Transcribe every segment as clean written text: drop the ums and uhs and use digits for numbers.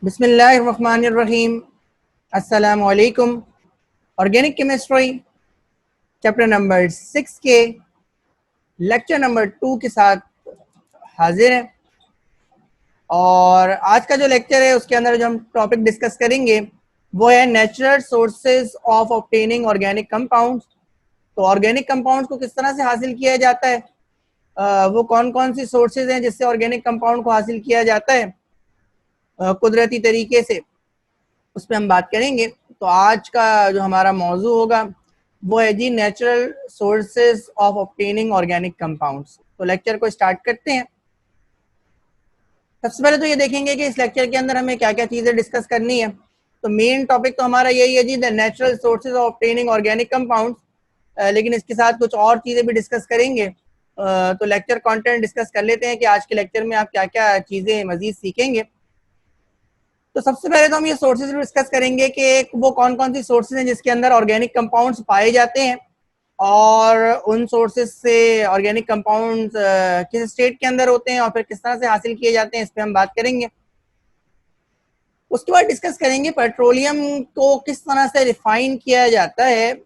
बिस्मिल्लाहिर्रहमानिर्रहीम। अस्सलामु अलैकुम। ऑर्गेनिक केमिस्ट्री चैप्टर नंबर 6 के लेक्चर नंबर 2 के साथ हाजिर हैं। और आज का जो लेक्चर है उसके अंदर जो हम टॉपिक डिस्कस करेंगे वो है natural sources of obtaining organic compounds. तो ऑर्गेनिक कंपाउंड्स को किस तरह से हासिल किया जाता है, वो कौन कौन सी सोर्सेज हैं जिससे ऑर्गेनिक कंपाउंड को हासिल किया जाता है कुदरती तरीके से, उस पर हम बात करेंगे। तो आज का जो हमारा मौजू होगा वो है जी natural sources of obtaining organic compounds. तो लेक्चर को स्टार्ट करते हैं। सबसे पहले तो ये देखेंगे कि इस लेक्चर के अंदर हमें क्या क्या चीज़ें डिस्कस करनी है। तो मेन टॉपिक तो हमारा यही है जी the natural sources of obtaining organic compounds, लेकिन इसके साथ कुछ और चीज़ें भी डिस्कस करेंगे। तो लेक्चर कंटेंट डिस्कस कर लेते हैं कि आज के लेक्चर में आप क्या क्या चीज़ें मजीद सीखेंगे। तो सबसे पहले तो हम ये सोर्सेज डिस्कस करेंगे कि वो कौन कौन सी सोर्सेज हैं जिसके अंदर ऑर्गेनिक कंपाउंड्स पाए जाते हैं और उन सोर्सेज से ऑर्गेनिक कंपाउंड्स किस स्टेट के अंदर होते हैं और फिर किस तरह से हासिल किए जाते हैं, इस पर हम बात करेंगे। उसके बाद डिस्कस करेंगे पेट्रोलियम को किस तरह से रिफाइन किया जाता है।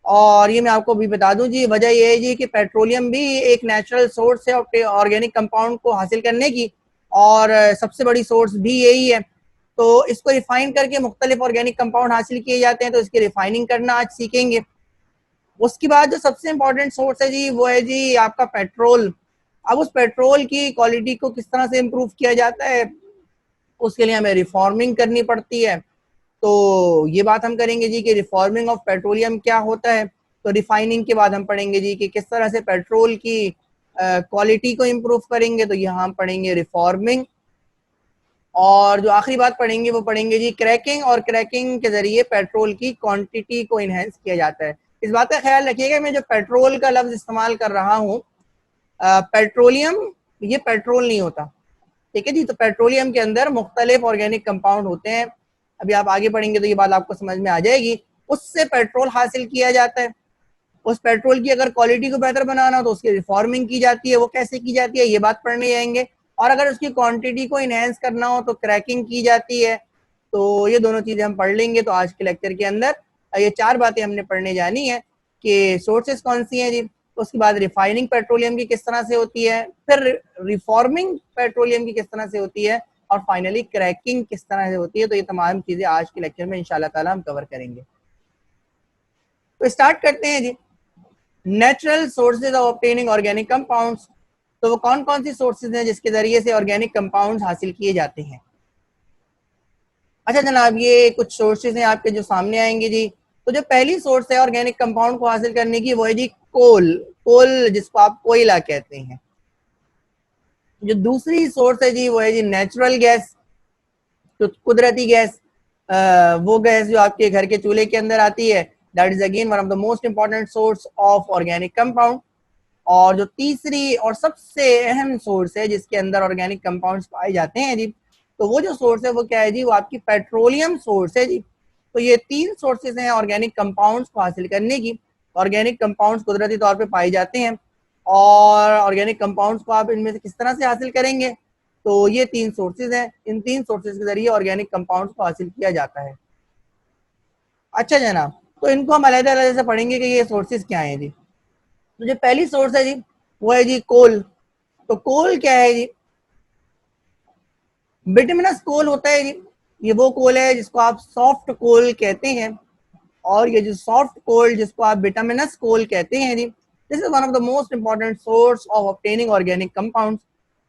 और ये मैं आपको भी बता दूं जी, वजह ये है जी कि पेट्रोलियम भी एक नेचुरल सोर्स है ऑर्गेनिक कंपाउंड को हासिल करने की, और सबसे बड़ी सोर्स भी यही है। तो इसको रिफाइन करके मुख्तलिफ ऑर्गेनिक कंपाउंड हासिल किए जाते हैं, तो इसकी रिफाइनिंग करना आज सीखेंगे। उसके बाद जो सबसे इंपॉर्टेंट सोर्स है जी वो है जी आपका पेट्रोल। अब उस पेट्रोल की क्वालिटी को किस तरह से इम्प्रूव किया जाता है, उसके लिए हमें रिफॉर्मिंग करनी पड़ती है। तो ये बात हम करेंगे जी कि रिफॉर्मिंग ऑफ पेट्रोलियम क्या होता है। तो रिफाइनिंग के बाद हम पढ़ेंगे जी कि किस तरह से पेट्रोल की क्वालिटी को इम्प्रूव करेंगे, तो यहाँ हम पढ़ेंगे रिफॉर्मिंग। और जो आखिरी बात पढ़ेंगे वो पढ़ेंगे जी क्रैकिंग, और क्रैकिंग के जरिए पेट्रोल की क्वांटिटी को इनहेंस किया जाता है। इस बात का ख्याल रखिएगा, मैं जो पेट्रोल का लफ्ज इस्तेमाल कर रहा हूँ, पेट्रोलियम, ये पेट्रोल नहीं होता, ठीक है जी। तो पेट्रोलियम के अंदर मुख्तलिफ ऑर्गेनिक कंपाउंड होते हैं, अभी आप आगे पढ़ेंगे तो ये बात आपको समझ में आ जाएगी। उससे पेट्रोल हासिल किया जाता है। उस पेट्रोल की अगर क्वालिटी को बेहतर बनाना हो तो उसकी रिफॉर्मिंग की जाती है, वो कैसे की जाती है ये बात पढ़ने जाएंगे। और अगर उसकी क्वांटिटी को इनहेंस करना हो तो क्रैकिंग की जाती है। तो ये दोनों चीज़ें हम पढ़ लेंगे। तो आज के लेक्चर के अंदर ये चार बातें हमने पढ़ने जानी है कि सोर्सेज कौन सी हैं जी, उसके बाद रिफाइनिंग पेट्रोलियम की किस तरह से होती है, फिर रिफॉर्मिंग पेट्रोलियम की किस तरह से होती है, और फाइनली क्रैकिंग किस तरह से होती है। तो ये तमाम चीज़ें आज के लेक्चर में इंशाल्लाह ताला हम कवर करेंगे। तो स्टार्ट करते हैं जी natural sources of obtaining organic compounds. तो वो कौन कौन सी सोर्सेज हैं जिसके जरिए से ऑर्गेनिक कंपाउंड्स हासिल किए जाते हैं। अच्छा जनाब, ये कुछ सोर्सेज हैं आपके जो सामने आएंगे जी। तो जो पहली सोर्स है ऑर्गेनिक कंपाउंड को हासिल करने की वो है जी कोल। कोल जिसको आप कोयला कहते हैं। जो दूसरी सोर्स है जी वो है जी नेचुरल गैस, तो कुदरती गैस, वो गैस जो आपके घर के चूल्हे के अंदर आती है, that is again one of the most important source of organic compound. और जो तीसरी और सबसे अहम सोर्स है जिसके अंदर ऑर्गेनिक कंपाउंड्स पाए जाते हैं जी, तो वो जो सोर्स है वो क्या है जी, वो आपकी पेट्रोलियम सोर्स है जी। तो ये तीन सोर्सेज हैं ऑर्गेनिक कंपाउंड्स को हासिल करने की। ऑर्गेनिक कंपाउंड्स कुदरती तौर पे पाए जाते हैं, और ऑर्गेनिक कंपाउंड्स को आप इनमें से किस तरह से हासिल करेंगे, तो ये तीन सोर्सेज हैं। इन तीन सोर्सेज के जरिए ऑर्गेनिक कंपाउंड्स को हासिल किया जाता है। अच्छा जनाब, तो इनको हम अलग-अलग से पढ़ेंगे कि ये सोर्सेज क्या हैं जी। तो जो पहली सोर्स है जी वो है जी कोल। तो कोल क्या है जी, बिटुमिनस कोल होता है जी। ये वो कोल है जिसको आप सॉफ्ट कोल कहते हैं, और ये जो सॉफ्ट कोल जिसको आप बिटुमिनस कोल कहते हैं जी, this is one of the most important source of obtaining organic compounds.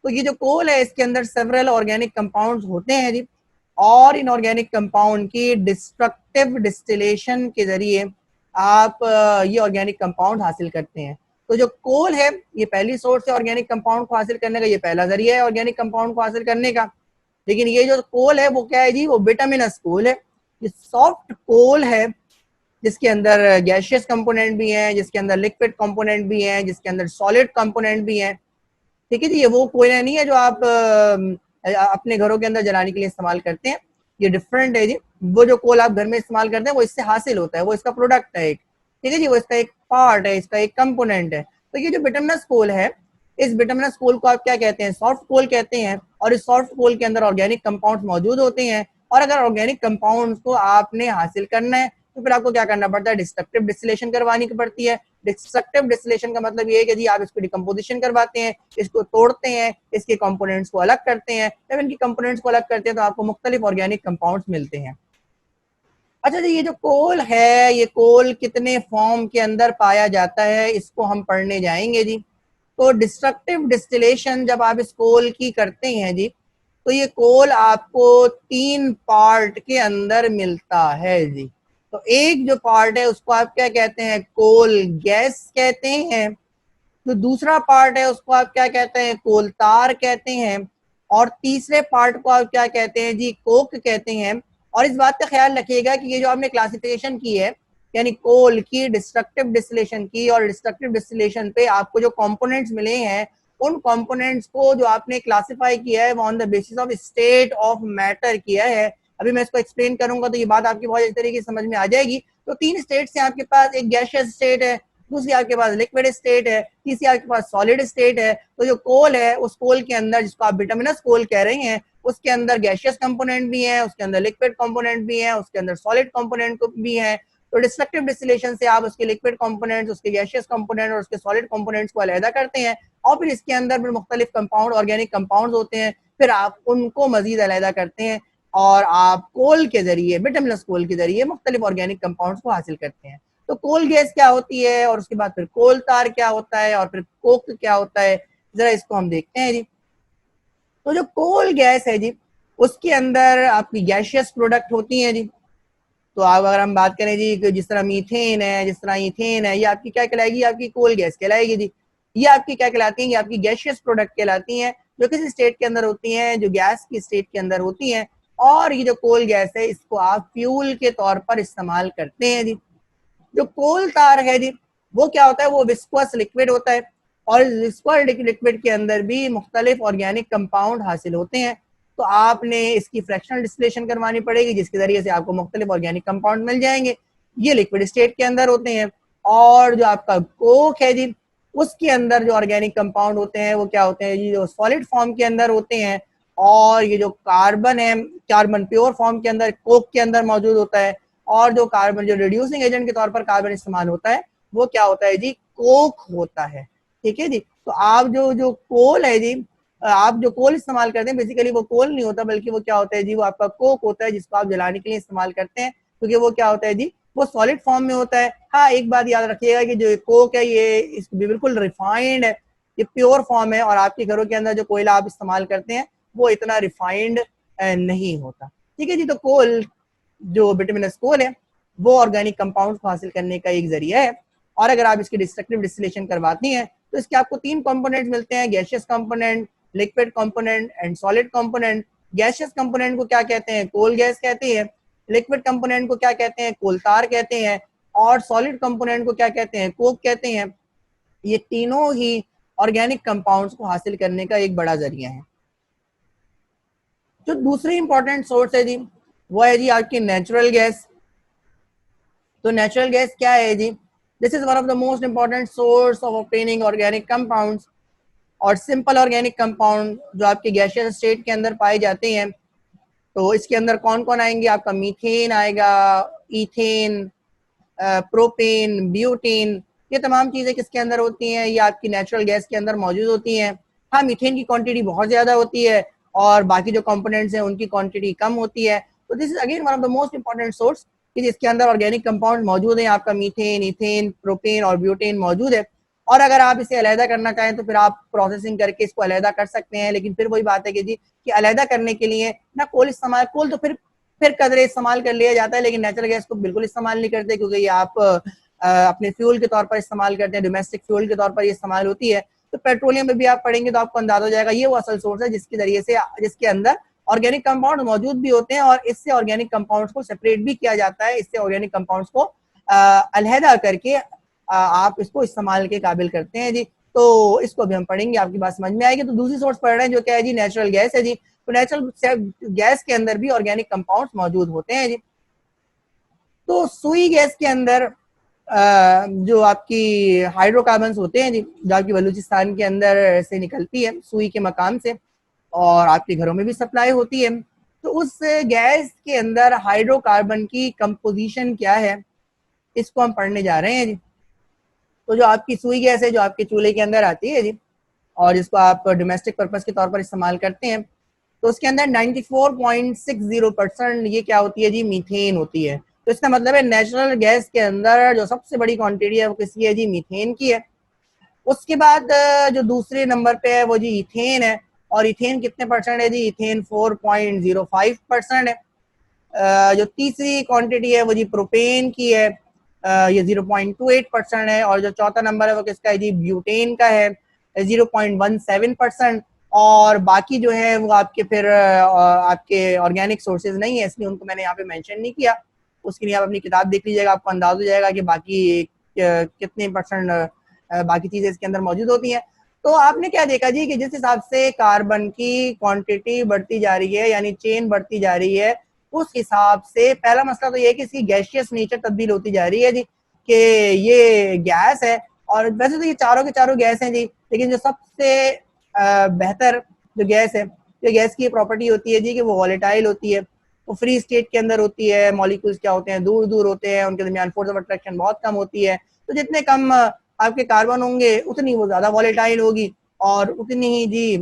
तो ये जो कोल है इसके अंदर सेवरल ऑर्गेनिक कंपाउंड्स होते हैं जी, और इन ऑर्गेनिक कंपाउंड की डिस्ट्रक्टिव डिस्टिलेशन के जरिए आप ये ऑर्गेनिक कंपाउंड हासिल करते हैं। तो जो कोल है ये पहली सोर्स है ऑर्गेनिक कंपाउंड को हासिल करने का, ये पहला जरिया है ऑर्गेनिक कंपाउंड को हासिल करने का। लेकिन ये जो कोल है वो क्या है जी, वो बिटुमिनस कोल है। ये सॉफ्ट कोल है जिसके अंदर गैशियस कंपोनेंट भी हैं, जिसके अंदर लिक्विड कंपोनेंट भी हैं, जिसके अंदर सॉलिड कंपोनेंट भी हैं, ठीक है जी। ये वो कोयला नहीं है जो आप अपने घरों के अंदर जलाने के लिए इस्तेमाल करते हैं, ये डिफरेंट है जी। वो जो कोल आप घर में इस्तेमाल करते हैं वो इससे हासिल होता है, वो इसका प्रोडक्ट है एक, ठीक है जी, वो इसका एक पार्ट है, इसका एक कंपोनेंट है। तो ये जो बिटुमिनस कोल है, इस बिटुमिनस कोल को आप क्या कहते हैं, सॉफ्ट कोल कहते हैं। और इस सॉफ्ट कोल के अंदर ऑर्गेनिक कंपाउंड्स मौजूद होते हैं। और अगर ऑर्गेनिक कंपाउंड्स को आपने हासिल करना है तो फिर आपको क्या करना पड़ता है, डिस्ट्रक्टिव डिस्टिलेशन करवानी पड़ती है। डिस्ट्रक्टिव डिस्टिलेशन का मतलब ये है कि जी आप इसको डिकम्पोजिशन करवाते हैं, इसको तोड़ते हैं, इसके कंपोनेंट्स को अलग करते हैं। जब इनकी कंपोनेंट्स को अलग करते हैं तो आपको मुख्तलिफ ऑर्गेनिक कंपाउंड्स मिलते हैं। अच्छा जी, ये जो कोल है, ये कोल कितने फॉर्म के अंदर पाया जाता है, इसको हम पढ़ने जाएंगे जी। तो डिस्ट्रक्टिव डिस्टिलेशन जब आप इस कोल की करते हैं जी, तो ये कोल आपको 3 पार्ट के अंदर मिलता है जी। तो एक जो पार्ट है उसको आप क्या कहते हैं, कोल गैस कहते हैं। जो दूसरा पार्ट है उसको आप क्या कहते हैं, कोल तार कहते हैं। और तीसरे पार्ट को आप क्या कहते हैं जी, कोक कहते हैं। और इस बात का ख्याल रखिएगा कि ये जो आपने क्लासिफिकेशन की है, यानी कोल की, डिस्ट्रक्टिव डिस्टिलेशन की, और डिस्ट्रक्टिव डिस्टिलेशन पे आपको जो कंपोनेंट्स मिले हैं, उन कंपोनेंट्स को जो आपने क्लासिफाई किया है वो on the basis of state of matter किया है। अभी मैं इसको एक्सप्लेन करूंगा तो ये बात आपकी बहुत अच्छी तरीके से समझ में आ जाएगी। तो 3 स्टेट्स हैं आपके पास, एक गैसियस स्टेट है, दूसरी आपके पास लिक्विड स्टेट है, तीसरी आपके पास सॉलिड स्टेट है। तो जो कोल है, उस कोल के अंदर, जिसको आप बिटुमिनस कोल कह रहे हैं, उसके अंदर गैसियस कंपोनेंट भी है, उसके अंदर लिक्विड कंपोनेंट भी है, उसके अंदर सॉलिड कंपोनेंट भी है। तो डिस्ट्रक्टिव डिस्टिलेशन से आप उसके लिक्विड कंपोनेंट्स, उसके गैसियस कंपोनेंट और उसके सॉलिड कंपोनेंट्स को अलहदा करते हैं। और फिर इसके अंदर फिर मुख्तलिफ कंपाउंड, ऑर्गेनिक कंपाउंड होते हैं, फिर आप उनको मजीद अलहदा करते हैं और आप कोल के जरिए, बिटुमिनस कोल के जरिए मुख्तलिफ ऑर्गेनिक कंपाउंड्स को हासिल करते हैं। तो कोल गैस क्या होती है, और उसके बाद फिर कोल तार क्या होता है, और फिर कोक क्या होता है, जरा इसको हम देखते हैं जी। तो जो कोल गैस है जी, उसके अंदर आपकी गैसियस प्रोडक्ट होती हैं जी। तो आप अगर हम बात करें जी, जिस तरह मीथेन है, जिस तरह ईथेन है, ये आपकी क्या कहलाएगी, आपकी कोल गैस कहलाएगी जी। ये आपकी क्या कहलाती हैं, ये आपकी गैसियस प्रोडक्ट कहलाती हैं, जो किसी स्टेट के अंदर होती हैं, जो गैस की स्टेट के अंदर होती हैं। और ये जो कोल गैस है, इसको आप फ्यूल के तौर पर इस्तेमाल करते हैं जी। जो कोल तार है जी, वो क्या होता है, वो विस्कोस लिक्विड होता है। और विस्कोस लिक्विड के अंदर भी मुख्तलिफ ऑर्गेनिक कंपाउंड हासिल होते हैं। तो आपने इसकी फ्रैक्शनल डिस्टिलेशन करवानी पड़ेगी, जिसके जरिए से आपको मुख्तलिफ ऑर्गेनिक कंपाउंड मिल जाएंगे। ये लिक्विड स्टेट के अंदर होते हैं। और जो आपका कोक है जी, उसके अंदर जो ऑर्गेनिक कंपाउंड होते हैं वो क्या होते हैं जी, जो सॉलिड फॉर्म के अंदर होते हैं। और ये जो कार्बन है, कार्बन प्योर फॉर्म के अंदर कोक के अंदर मौजूद होता है। और जो कार्बन, जो रिड्यूसिंग एजेंट के तौर पर कार्बन इस्तेमाल होता है, वो क्या होता है जी, कोक होता है। ठीक है जी। तो आप जो जो कोल है जी, आप जो कोल इस्तेमाल करते हैं, बेसिकली वो कोल नहीं होता, बल्कि वो क्या होता है जी, वो आपका कोक होता है, जिसको आप जलाने के लिए इस्तेमाल करते हैं, क्योंकि वो क्या होता है जी, वो सॉलिड फॉर्म में होता है। हाँ, एक बात याद रखिएगा कि जो कोक है, ये बिल्कुल रिफाइंड है, ये प्योर फॉर्म है। और आपके घरों के अंदर जो कोयला आप इस्तेमाल करते हैं, वो इतना रिफाइंड नहीं होता। ठीक है जी। तो कोल, जो बिटुमिनस कोल है, वो ऑर्गेनिक कंपाउंड्स को हासिल करने का एक जरिया है। और अगर आप इसकी डिस्ट्रक्टिव डिस्टिलेशन करवाती हैं तो इसके आपको 3 कंपोनेंट्स मिलते हैं, gaseous component, liquid component and solid component. Gaseous component को क्या कहते हैं, कोल गैस कहते हैं। लिक्विड कंपोनेंट को क्या कहते हैं, कोल तार कहते हैं। और सॉलिड कंपोनेंट को क्या कहते हैं, कोक कहते हैं। ये तीनों ही ऑर्गेनिक कंपाउंड्स को हासिल करने का एक बड़ा जरिया है। जो दूसरी इंपॉर्टेंट सोर्स है जी, वो है जी आपकी नेचुरल गैस। तो नेचुरल गैस क्या है जी, this is one of the most important source of obtaining organic compounds. और सिंपल ऑर्गेनिक कंपाउंड जो आपके गैसियस स्टेट के अंदर पाए जाते हैं, तो इसके अंदर कौन कौन आएंगे, आपका मीथेन आएगा, ईथेन, प्रोपेन, ब्यूटेन। ये तमाम चीजें किसके अंदर होती हैं, ये आपकी नेचुरल गैस के अंदर मौजूद होती हैं। हाँ, मीथेन की क्वांटिटी बहुत ज्यादा होती है और बाकी जो कंपोनेंट्स हैं उनकी क्वांटिटी कम होती है। तो this is again one of the most important source कि जिसके अंदर ऑर्गेनिक कंपाउंड मौजूद है, आपका मीथेन, इथेन, प्रोपेन और ब्यूटेन मौजूद है। और अगर आप इसे अलहदा करना चाहें तो फिर आप प्रोसेसिंग करके इसको अलहदा कर सकते हैं। लेकिन फिर वही बात है कि जी, कि अलहदा करने के लिए ना कोल इस्तेमाल, कोल तो फिर कदरे इस्तेमाल कर लिया जाता है, लेकिन नेचुरल गैस को बिल्कुल इस्तेमाल नहीं करते, क्योंकि ये आप अपने फ्यूल के तौर पर इस्तेमाल करते हैं, डोमेस्टिक फ्यूल के तौर पर ये इस्तेमाल होती है। तो पेट्रोलियम में भी आप पढ़ेंगे तो आपको अंदाजा हो जाएगा, ये वो असल सोर्स है जिसके जरिए से, जिसके अंदर ऑर्गेनिक कंपाउंड मौजूद भी होते हैं। और इससे ऑर्गेनिक कंपाउंड्स को सेपरेट भी किया जाता है, इससे ऑर्गेनिक कंपाउंड्स को अलहदा करके आप इसको इस्तेमाल के काबिल करते हैं जी। तो इसको भी हम पढ़ेंगे, आपकी बात समझ में आएगी। तो दूसरी सोर्स पढ़ रहे हैं जो क्या है जी, नेचुरल गैस है जी। तो नेचुरल गैस के अंदर भी ऑर्गेनिक कंपाउंड्स मौजूद होते हैं जी। तो सुई गैस के अंदर जो आपकी हाइड्रोकार्बन्स होते हैं जी, जो आपकी बलूचिस्तान के अंदर से निकलती है सुई के मकाम से, और आपके घरों में भी सप्लाई होती है। तो उस गैस के अंदर हाइड्रोकार्बन की कंपोजिशन क्या है, इसको हम पढ़ने जा रहे हैं जी। तो जो आपकी सुई गैस है, जो आपके चूल्हे के अंदर आती है जी, और जिसको आप डोमेस्टिक पर्पस के तौर पर इस्तेमाल करते हैं, तो उसके अंदर 94.60% ये क्या होती है जी, मीथेन होती है। तो इसका मतलब है नेचुरल गैस के अंदर जो सबसे बड़ी क्वांटिटी है वो किसकी है जी, मीथेन की है। उसके बाद जो दूसरे नंबर पे है वो जी इथेन है, और इथेन कितने परसेंट है जी, इथेन 4.05% है। जो तीसरी क्वांटिटी है वो जी प्रोपेन की है, ये 0.28% है। और जो चौथा नंबर है वो किसका है जी, ब्यूटेन का है, 0.17%। और बाकी जो है वो आपके फिर आपके ऑर्गेनिक सोर्सेज नहीं है, इसलिए उनको मैंने यहाँ पे मेंशन नहीं किया। उसके लिए आप अपनी किताब देख लीजिएगा, आपको अंदाजा हो जाएगा कि बाकी कितने परसेंट बाकी चीजें इसके अंदर मौजूद होती हैं। तो आपने क्या देखा जी कि जिस हिसाब से कार्बन की क्वांटिटी बढ़ती जा रही है, यानी चेन बढ़ती जा रही है, उस हिसाब से पहला मसला तो ये है कि इसकी गैसियस नेचर तब्दील होती जा रही है जी, कि ये गैस है। और वैसे तो ये चारों के चारों गैस हैं जी, लेकिन जो सबसे बेहतर जो गैस है, जो गैस की प्रॉपर्टी होती है जी कि वो वॉलेटाइल होती है, वो फ्री स्टेट के अंदर होती है, मॉलिक्यूल्स क्या होते हैं, दूर दूर होते हैं, उनके दरमियान फोर्स ऑफ अट्रैक्शन बहुत कम होती है। तो जितने कम आपके कार्बन होंगे उतनी वो ज्यादा वॉलेटाइल होगी, और उतनी ही जी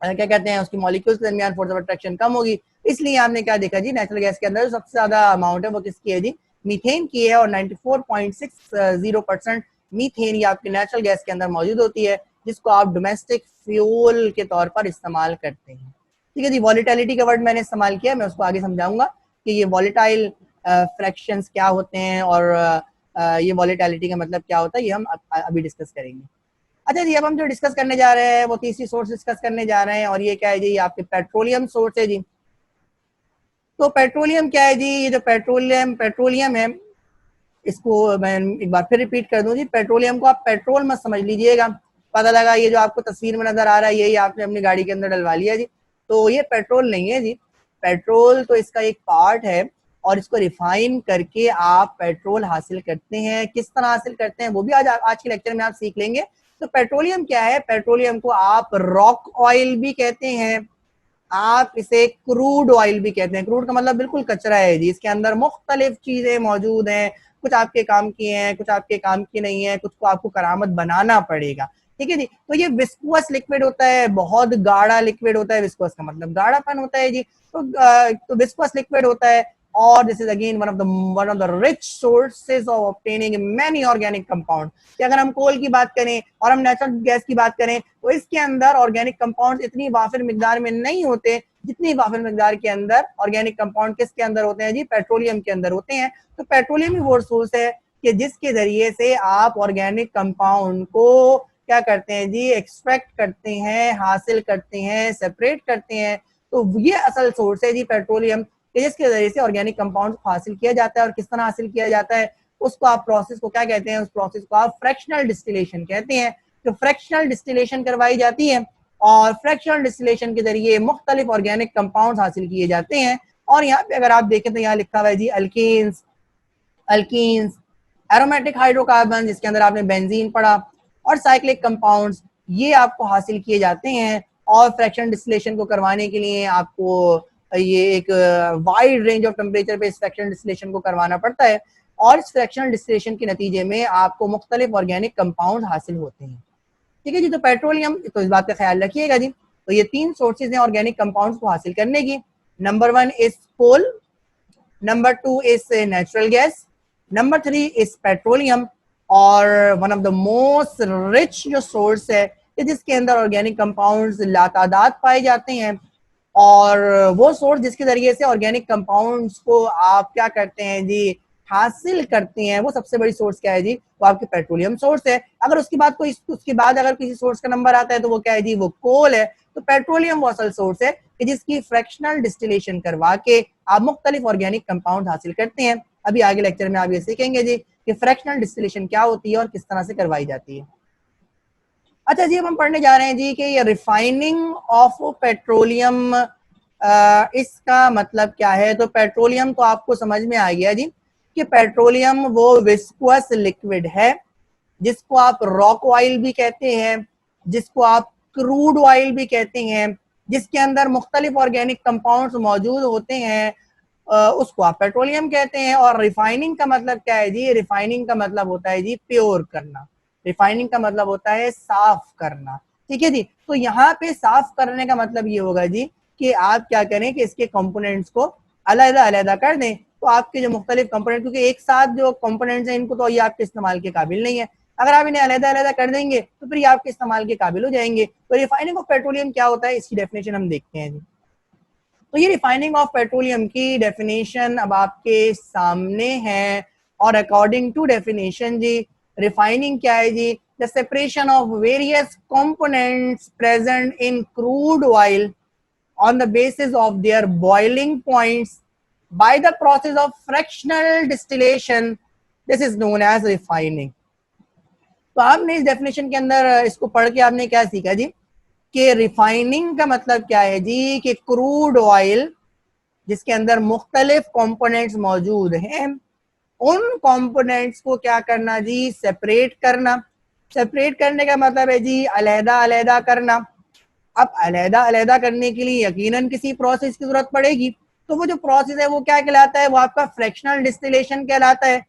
क्या कहते हैं उसकी मॉलिक्यूल्स के दरमियान फोर्स ऑफ अट्रैक्शन कम होगी। इसलिए आपने क्या देखा जी, नेचुरल गैस के अंदर सबसे ज्यादा अमाउंट है वो किसकी है जी, मीथेन की है। और 94.60% मीथेन ये आपके नेचुरल गैस के अंदर मौजूद होती है, जिसको आप डोमेस्टिक फ्यूल के तौर पर इस्तेमाल करते हैं। ठीक है जी, वॉलेटिलिटी का वर्ड मैंने इस्तेमाल किया, मैं उसको आगे समझाऊंगा कि ये वॉलेटाइल फ्रैक्शंस क्या होते हैं, और ये वॉलेटिलिटी का मतलब क्या होता है, ये हम अभी डिस्कस करेंगे। अच्छा जी, अब हम जो डिस्कस करने जा रहे हैं वो तीसरी सोर्स डिस्कस करने जा रहे हैं, और ये क्या है जी, ये आपके पेट्रोलियम सोर्स है जी। तो पेट्रोलियम क्या है जी, ये जो पेट्रोलियम है, इसको मैं एक बार फिर रिपीट कर दूं जी, पेट्रोलियम को आप पेट्रोल मत समझ लीजिएगा। पता लगा ये जो आपको तस्वीर में नजर आ रहा है यही आपने अपनी गाड़ी के अंदर डलवा लिया जी, तो ये पेट्रोल नहीं है जी। पेट्रोल तो इसका एक पार्ट है, और इसको रिफाइन करके आप पेट्रोल हासिल करते हैं। किस तरह हासिल करते हैं वो भी आज के लेक्चर में आप सीख लेंगे। तो पेट्रोलियम क्या है, पेट्रोलियम को आप रॉक ऑयल भी कहते हैं, आप इसे क्रूड ऑयल भी कहते हैं। क्रूड का मतलब बिल्कुल कचरा है जी, इसके अंदर मुख्तलिफ चीजें मौजूद हैं, कुछ आपके काम की हैं, कुछ आपके काम की नहीं है, कुछ को आपको करामत बनाना पड़ेगा। ठीक है जी। तो ये विस्कोस लिक्विड होता है, बहुत गाढ़ा लिक्विड होता है, विस्कोस का मतलब गाढ़ापन होता है जी। तो विस्कोस लिक्विड होता है, और this is again one of the rich sources of obtaining many organic compound. कि अगर हम कोल की बात करें और हम नेचुरल गैस की बात करें, तो इसके अंदर ऑर्गेनिक कंपाउंड इतनी वाफिर मिकदार में नहीं होते जितनी वाफिर मिकदार के अंदर ऑर्गेनिक कंपाउंड किसके अंदर होते हैं जी, पेट्रोलियम के अंदर होते हैं। तो पेट्रोलियम ही वो सोर्स है कि जिसके जरिए से आप ऑर्गेनिक कंपाउंड को क्या करते हैं जी, एक्सट्रैक्ट करते हैं, हासिल करते हैं, सेपरेट करते हैं। तो ये असल सोर्स है जी पेट्रोलियम, जिसके जरिए से ऑर्गेनिक कंपाउंड को हासिल किया जाता है। और किस तरह हासिल किया जाता है, उसको आप प्रोसेस को क्या कहते हैं, उस प्रोसेस को आप फ्रैक्शनल डिस्टिलेशन कहते हैं। तो फ्रैक्शनल डिस्टिलेशन करवाई जाती है, और फ्रैक्शनल डिस्टिलेशन के जरिए मुख्तलिफ ऑर्गेनिक कंपाउंड हासिल किए जाते हैं। और यहाँ पे अगर आप देखें तो यहाँ लिखा हुआ है जी अल्कीन्स, अल्कीन्स, एरोमेटिक हाइड्रोकार्बन, जिसके अंदर आपने बेंजीन पढ़ा, और साइक्लिक कंपाउंड्स, ये आपको हासिल किए जाते हैं। और फ्रैक्शनल डिस्टिलेशन को करवाने के लिए आपको ये एक वाइड रेंज ऑफ टेम्परेचर पे इस फ्रैक्शनल डिस्टिलेशन को करवाना पड़ता है, और इस फ्रैक्शनल डिस्टिलेशन के नतीजे में आपको मुख्तलिफ ऑर्गेनिक कंपाउंड हासिल होते हैं। ठीक है जी। तो पेट्रोलियम, तो इस बात का ख्याल रखिएगा जी। तो ये तीन सोर्सेज हैं ऑर्गेनिक कंपाउंड्स को हासिल करने की। Number 1 is coal, number 2 is natural gas, number 3 is petroleum. और one of the most rich जो सोर्स है कि जिसके अंदर ऑर्गेनिक कंपाउंड्स लातादाद पाए जाते हैं, और वो सोर्स जिसके जरिए से ऑर्गेनिक कंपाउंड्स को आप क्या करते हैं जी, हासिल करते हैं, वो सबसे बड़ी सोर्स क्या है जी, वो आपकी पेट्रोलियम सोर्स है। अगर उसके बाद कोई, उसके बाद अगर किसी सोर्स का नंबर आता है तो वो क्या है जी, वो कोल है। तो पेट्रोलियम वो असल सोर्स है कि जिसकी फ्रैक्शनल डिस्टिलेशन करवा के आप मुख्तलिफ ऑर्गेनिक कंपाउंड हासिल करते हैं। अभी आगे लेक्चर में आप ये सीखेंगे जी कि फ्रैक्शनल डिस्टिलेशन क्या होती है और किस तरह से करवाई जाती है। अच्छा जी, अब हम पढ़ने जा रहे हैं जी कि ये रिफाइनिंग ऑफ पेट्रोलियम, इसका मतलब क्या है। तो पेट्रोलियम तो आपको समझ में आ गया जी कि पेट्रोलियम वो विस्कोस लिक्विड है, जिसको आप रॉक ऑयल भी कहते हैं, जिसको आप क्रूड ऑयल भी कहते हैं, जिसके अंदर मुख्तलिफ ऑर्गेनिक कंपाउंड्स मौजूद होते हैं, उसको आप पेट्रोलियम कहते हैं। और रिफाइनिंग का मतलब क्या है जी? रिफाइनिंग का मतलब होता है जी प्योर करना, रिफाइनिंग का मतलब होता है साफ करना। ठीक है जी। तो यहाँ पे साफ करने का मतलब ये होगा जी कि आप क्या करें कि इसके कंपोनेंट्स को अलग अलग कर दें। तो आपके जो मुख्तलिफ कंपोनेंट, क्योंकि एक साथ जो कंपोनेंट्स हैं इनको तो ये आपके इस्तेमाल के काबिल नहीं है, अगर आप इन्हें अलग अलग कर देंगे तो फिर ये आपके इस्तेमाल के काबिल हो जाएंगे। तो रिफाइनिंग ऑफ पेट्रोलियम क्या होता है, इसकी डेफिनेशन हम देखते हैं जी। तो ये रिफाइनिंग ऑफ पेट्रोलियम की डेफिनेशन अब आपके सामने है। और अकॉर्डिंग टू डेफिनेशन जी, रिफाइनिंग क्या है जी? The separation of various components present in crude oil on the basis of their boiling points by the process of fractional distillation. This is known as refining. तो आपने इस definition के अंदर इसको पढ़ के आपने क्या सीखा जी कि रिफाइनिंग का मतलब क्या है जी कि क्रूड ऑयल जिसके अंदर मुख्तलिफ कंपोनेंट्स मौजूद हैं, उन कंपोनेंट्स को क्या करना जी? सेपरेट करना। सेपरेट करने का मतलब है जी अलहदा अलहदा करना। अब अलहदा अलहदा करने के लिए यकीनन किसी प्रोसेस की जरूरत पड़ेगी, तो वो जो प्रोसेस है वो क्या कहलाता है? वो आपका फ्रैक्शनल डिस्टिलेशन कहलाता है।